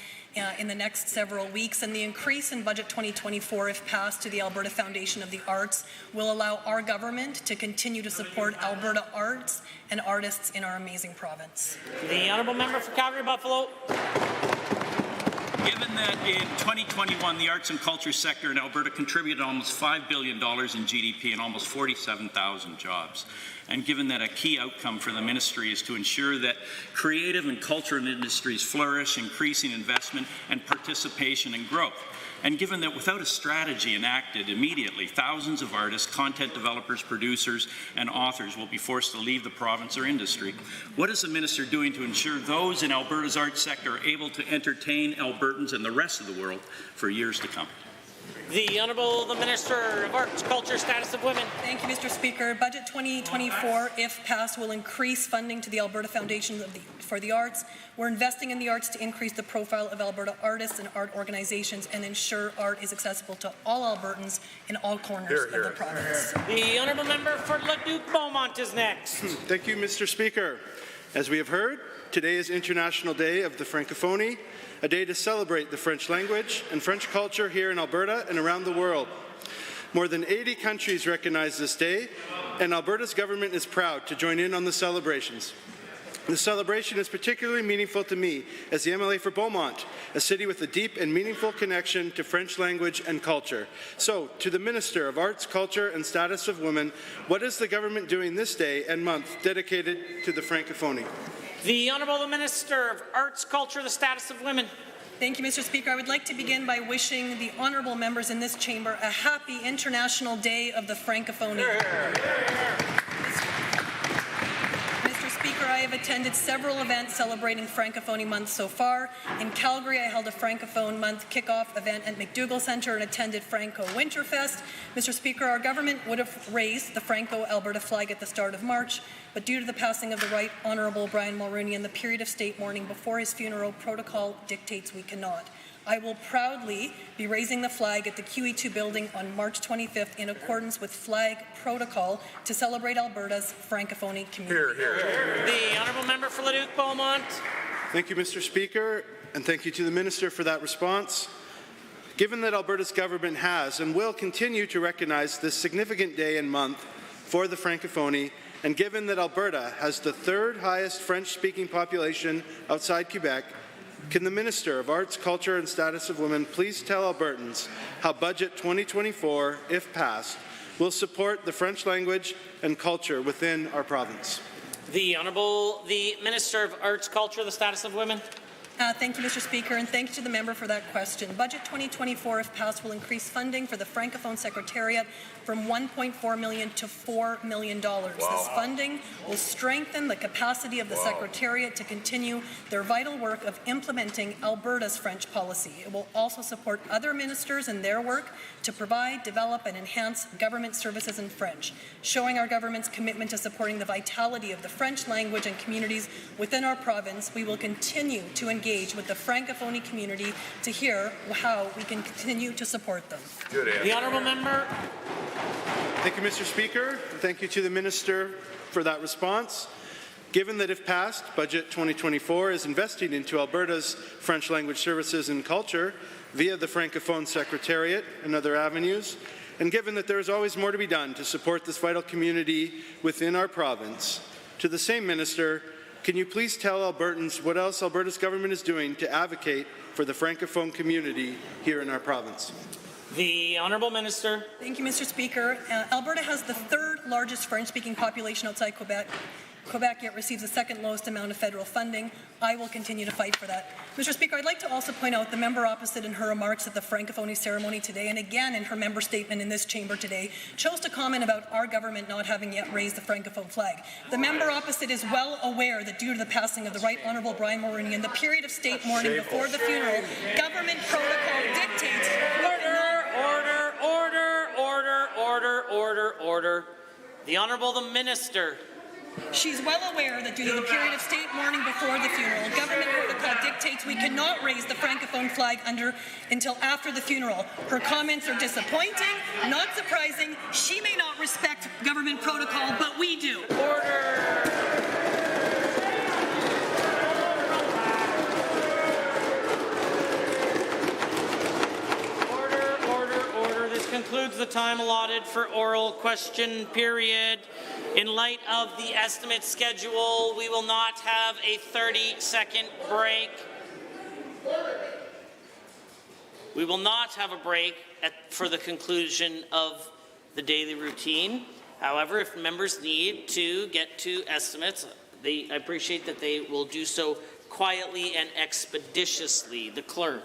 Speaker 15: in the next several weeks, and the increase in Budget 2024, if passed, to the Alberta Foundation of the Arts will allow our government to continue to support Alberta arts and artists in our amazing province.
Speaker 1: The Honourable Member for Calgary-Buffalo.
Speaker 14: Given that in 2021 the arts and culture sector in Alberta contributed almost $5 billion in GDP and almost 47,000 jobs, and given that a key outcome for the ministry is to ensure that creative and cultural industries flourish, increasing investment and participation and growth, and given that without a strategy enacted immediately, thousands of artists, content developers, producers, and authors will be forced to leave the province or industry, what is the minister doing to ensure those in Alberta's arts sector are able to entertain Albertans and the rest of the world for years to come?
Speaker 1: The Honourable the Minister of Arts, Culture, Status of Women.
Speaker 15: Thank you, Mr. Speaker. Budget 2024, if passed, will increase funding to the Alberta Foundation for the Arts. We're investing in the arts to increase the profile of Alberta artists and art organizations and ensure art is accessible to all Albertans in all corners of the province.
Speaker 1: The Honourable Member for Leduc-Beaumont is next.
Speaker 16: Thank you, Mr. Speaker. As we have heard, today is International Day of the Francophonie, a day to celebrate the French language and French culture here in Alberta and around the world. More than 80 countries recognize this day, and Alberta's government is proud to join in on the celebrations. The celebration is particularly meaningful to me as the MLA for Beaumont, a city with a deep and meaningful connection to French language and culture. So, to the Minister of Arts, Culture and Status of Women, what is the government doing this day and month dedicated to the Francophonie?
Speaker 1: The Honourable the Minister of Arts, Culture, the Status of Women.
Speaker 15: Thank you, Mr. Speaker. I would like to begin by wishing the honourable members in this chamber a happy International Day of the Francophonie. Mr. Speaker, I have attended several events celebrating Francophonie Month so far. In Calgary, I held a Francophone Month kickoff event at McDougall Centre and attended Franco Winterfest. Mr. Speaker, our government would have raised the Franco-Alberta flag at the start of March, but due to the passing of the Right Honourable Brian Mulroney and the period of state mourning before his funeral, protocol dictates we cannot. I will proudly be raising the flag at the QE2 building on March 25th in accordance with flag protocol to celebrate Alberta's Francophonie community.
Speaker 1: The Honourable Member for Leduc-Beaumont.
Speaker 16: Thank you, Mr. Speaker, and thank you to the Minister for that response. Given that Alberta's government has and will continue to recognize this significant day and month for the Francophonie, and given that Alberta has the third highest French-speaking population outside Quebec, can the Minister of Arts, Culture and Status of Women please tell Albertans how Budget 2024, if passed, will support the French language and culture within our province?
Speaker 1: The Honourable the Minister of Arts, Culture, the Status of Women.
Speaker 15: Thank you, Mr. Speaker, and thanks to the member for that question. Budget 2024, if passed, will increase funding for the Francophone Secretariat from $1.4 million to $4 million. Wow. This funding will strengthen the capacity of the Secretariat to continue their vital work of implementing Alberta's French policy. It will also support other ministers in their work to provide, develop, and enhance government services in French, showing our government's commitment to supporting the vitality of the French language and communities within our province. We will continue to engage with the Francophone community to hear how we can continue to support them.
Speaker 2: Good answer.
Speaker 1: The honourable member.
Speaker 16: Thank you, Mr. Speaker. Thank you to the Minister for that response. Given that if passed, Budget 2024 is investing into Alberta's French language services and culture via the Francophone Secretariat and other avenues, and given that there is always more to be done to support this vital community within our province, to the same Minister, can you please tell Albertans what else Alberta's government is doing to advocate for the Francophone community here in our province?
Speaker 1: The Honourable Minister.
Speaker 15: Thank you, Mr. Speaker. Alberta has the third largest French-speaking population outside Quebec. Quebec yet receives the second lowest amount of federal funding. I will continue to fight for that. Mr. Speaker, I'd like to also point out the member opposite in her remarks at the Francophonie ceremony today, and again in her member statement in this chamber today, chose to comment about our government not having yet raised the Francophone flag. The member opposite is well aware that due to the passing of the Right Honourable Brian Mulroney in the period of state mourning before the funeral, government protocol dictates...
Speaker 1: Order. The Honourable the Minister.
Speaker 15: She's well aware that due to the period of state mourning before the funeral, government protocol dictates we cannot raise the Francophone flag until after the funeral. Her comments are disappointing, not surprising. She may not respect government protocol, but we do.
Speaker 1: Order. Concludes the time allotted for oral question period. In light of the estimate schedule, we will not have a 30-second break. We will not have a break for the conclusion of the daily routine. However, if members need to get to estimates, I appreciate that they will do so quietly and expeditiously. The clerk.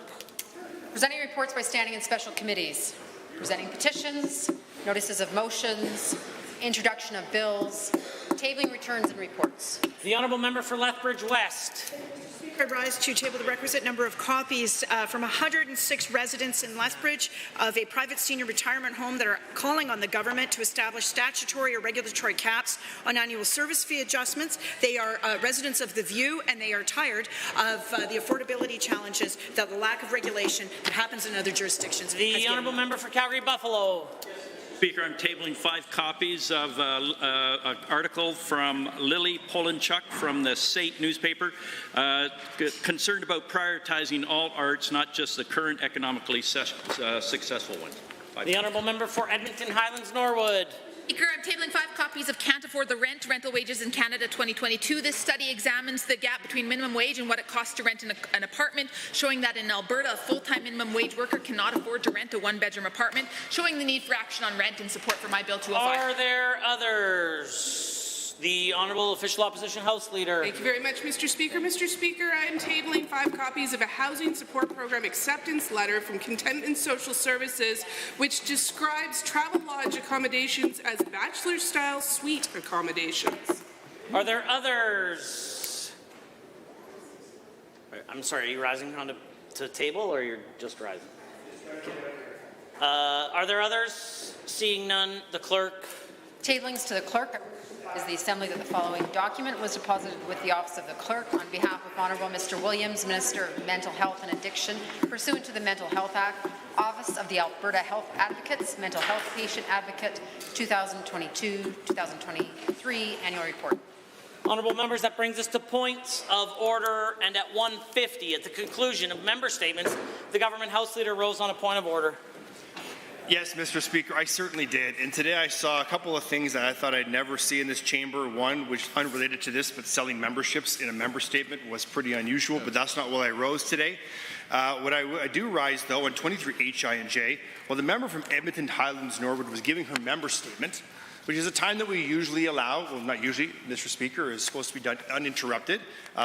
Speaker 3: Presenting reports by standing and special committees. Presenting petitions, notices of motions, introduction of bills, tabling returns and reports.
Speaker 1: The Honourable Member for Lethbridge West.
Speaker 13: I rise to table the requisite number of copies from 106 residents in Lethbridge of a private senior retirement home that are calling on the government to establish statutory or regulatory caps on annual service fee adjustments. They are residents of the View, and they are tired of the affordability challenges that the lack of regulation that happens in other jurisdictions.
Speaker 1: The Honourable Member for Calgary-Buffalo.
Speaker 14: Speaker, I'm tabling 5 copies of an article from Lily Polanchuk from the SAIT newspaper, concerned about prioritizing all arts, not just the current economically successful ones.
Speaker 1: The Honourable Member for Edmonton Highlands Norwood.
Speaker 4: Speaker, I'm tabling 5 copies of Can't Afford the Rent, Rental Wages in Canada 2022. This study examines the gap between minimum wage and what it costs to rent an apartment, showing that in Alberta, a full-time minimum wage worker cannot afford to rent a one-bedroom apartment, showing the need for action on rent and support for My Bill 205.
Speaker 1: Are there others? The Honourable Official Opposition House Leader.
Speaker 17: Thank you very much, Mr. Speaker. Mr. Speaker, I am tabling 5 copies of a Housing Support Program acceptance letter from Contentment Social Services, which describes travel lodge accommodations as bachelor-style suite accommodations.
Speaker 1: Are there others? I'm sorry, are you rising around to the table, or you're just rising? Are there others? Seeing none, the clerk.
Speaker 3: Tablings to the clerk is the Assembly that the following document was deposited with the Office of the Clerk on behalf of Honourable Mr. Williams, Minister of Mental Health and Addiction, pursuant to the Mental Health Act, Office of the Alberta Health Advocates, Mental Health Patient Advocate, 2022-2023 Annual Report.
Speaker 1: Honourable members, that brings us to points of order, and at 1:50, at the conclusion of member statements, the Government House Leader rose on a point of order.
Speaker 21: Yes, Mr. Speaker, I certainly did. And today I saw a couple of things that I thought I'd never see in this chamber. One, which is unrelated to this, but selling memberships in a member statement was pretty unusual, but that's not why I rose today. What I do rise, though, on 23 HI and J, well, the member from Edmonton Highlands Norwood was giving her member statement, which is a time that we usually allow, well, not usually, Mr. Speaker, is supposed to be done uninterrupted.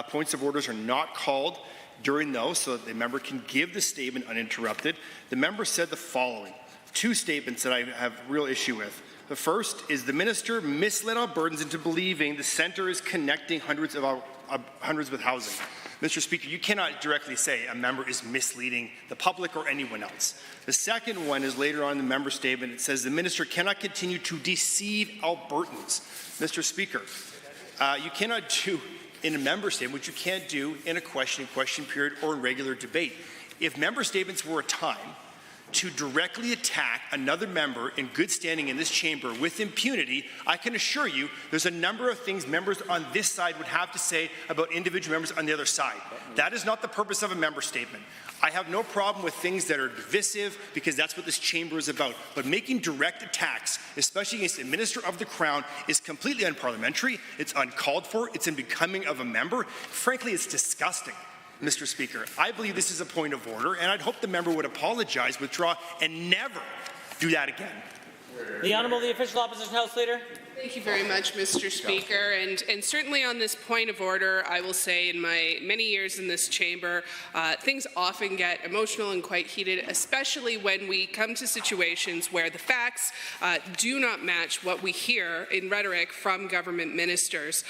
Speaker 21: Points of orders are not called During those, so that the member can give the statement uninterrupted, the member said the following. Two statements that I have real issue with. The first is the minister misled Albertans into believing the centre is connecting hundreds with housing. Mr. Speaker, you cannot directly say a member is misleading the public or anyone else. The second one is later on in the member statement. It says the minister cannot continue to deceive Albertans. Mr. Speaker, you cannot do in a member statement what you can't do in a question period or in regular debate. If member statements were a time to directly attack another member in good standing in this chamber with impunity, I can assure you there's a number of things members on this side would have to say about individual members on the other side. That is not the purpose of a member statement. I have no problem with things that are divisive because that's what this chamber is about. But making direct attacks, especially against a minister of the Crown, is completely unparliamentary, it's uncalled for, it's unbecoming of a member. Frankly, it's disgusting. Mr. Speaker, I believe this is a point of order, and I'd hope the member would apologize, withdraw, and never do that again.
Speaker 1: The Honourable, the Official Opposition House Leader.
Speaker 17: Thank you very much, Mr. Speaker. And certainly on this point of order, I will say in my many years in this chamber, things often get emotional and quite heated, especially when we come to situations where the facts do not match what we hear in rhetoric from government ministers.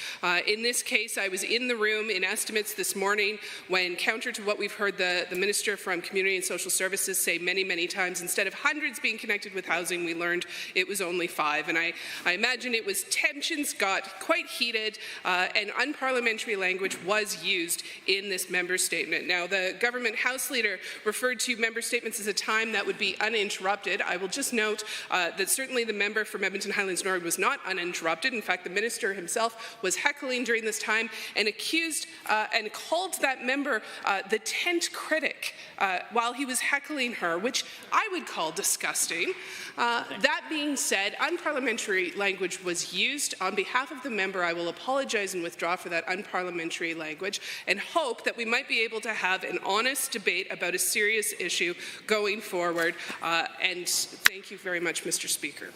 Speaker 17: In this case, I was in the room in estimates this morning when, counter to what we've heard the Minister from Community and Social Services say many, many times, instead of hundreds being connected with housing, we learned it was only 5. And I imagine it was tensions got quite heated and unparliamentary language was used in this member statement. Now, the government House Leader referred to member statements as a time that would be uninterrupted. I will just note that certainly the member from Edmonton Highlands North was not uninterrupted. In fact, the minister himself was heckling during this time and accused and called that member the tent critic while he was heckling her, which I would call disgusting. That being said, unparliamentary language was used. On behalf of the member, I will apologize and withdraw for that unparliamentary language and hope that we might be able to have an honest debate about a serious issue going forward. And thank you very much, Mr. Speaker.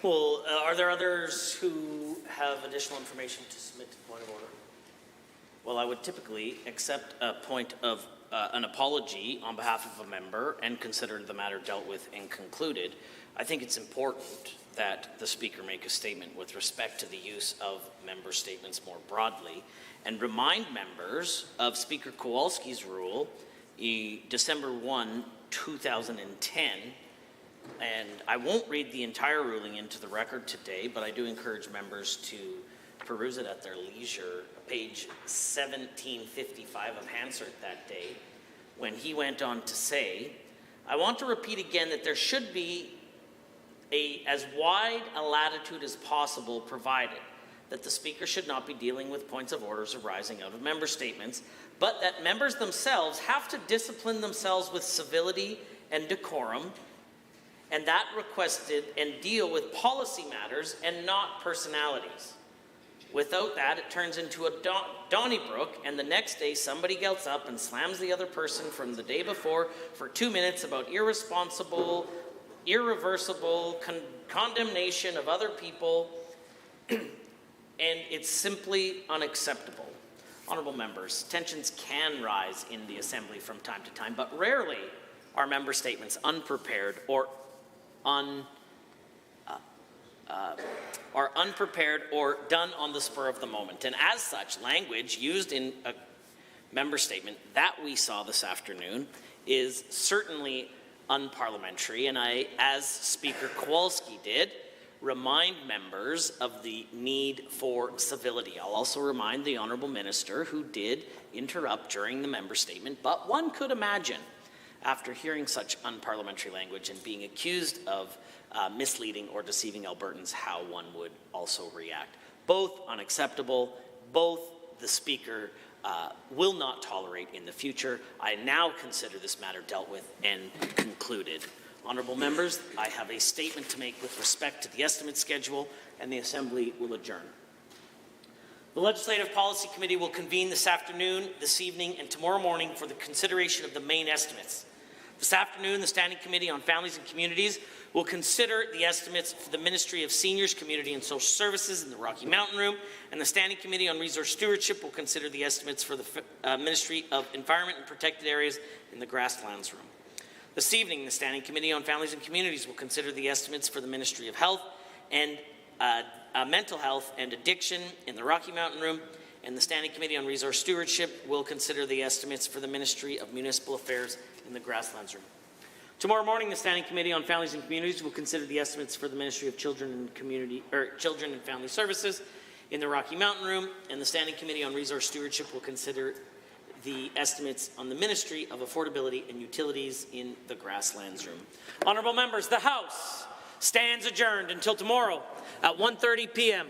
Speaker 1: Well, are there others who have additional information to submit to the point of order? Well, I would typically accept a point of an apology on behalf of a member and consider the matter dealt with and concluded. I think it's important that the Speaker make a statement with respect to the use of member statements more broadly and remind members of Speaker Kowalski's rule, December 1, 2010. And I won't read the entire ruling into the record today, but I do encourage members to peruse it at their leisure. Page 1755 of Hansard that day, when he went on to say, I want to repeat again that there should be as wide a latitude as possible, provided that the Speaker should not be dealing with points of orders arising out of member statements, but that members themselves have to discipline themselves with civility and decorum, and that requested and deal with policy matters and not personalities. Without that, it turns into a Donnybrook, and the next day somebody gets up and slams the other person from the day before for 2 minutes about irresponsible, irreversible condemnation of other people, and it's simply unacceptable. Honourable members, tensions can rise in the Assembly from time to time, but rarely are member statements unprepared or unprepared or done on the spur of the moment. And as such, language used in a member statement that we saw this afternoon is certainly unparliamentary, and I, as Speaker Kowalski did, remind members of the need for civility. I'll also remind the Honourable Minister, who did interrupt during the member statement, but one could imagine, after hearing such unparliamentary language and being accused of misleading or deceiving Albertans, how one would also react. Both unacceptable, both the Speaker will not tolerate in the future. I now consider this matter dealt with and concluded. Honourable members, I have a statement to make with respect to the estimate schedule, and the Assembly will adjourn. The Legislative Policy Committee will convene this afternoon, this evening, and tomorrow morning for the consideration of the main estimates. This afternoon, the Standing Committee on Families and Communities will consider the estimates for the Ministry of Seniors, Community and Social Services in the Rocky Mountain Room, and the Standing Committee on Resource Stewardship will consider the estimates for the Ministry of Environment and Protected Areas in the Grasslands Room. This evening, the Standing Committee on Families and Communities will consider the estimates for the Ministry of Health and Mental Health and Addiction in the Rocky Mountain Room, and the Standing Committee on Resource Stewardship will consider the estimates for the Ministry of Municipal Affairs in the Grasslands Room. Tomorrow morning, the Standing Committee on Families and Communities will consider the estimates for the Ministry of Children and Family Services in the Rocky Mountain Room, and the Standing Committee on Resource Stewardship will consider the estimates on the Ministry of Affordability and Utilities in the Grasslands Room. Honourable members, the House stands adjourned until tomorrow at 1:30 p.m.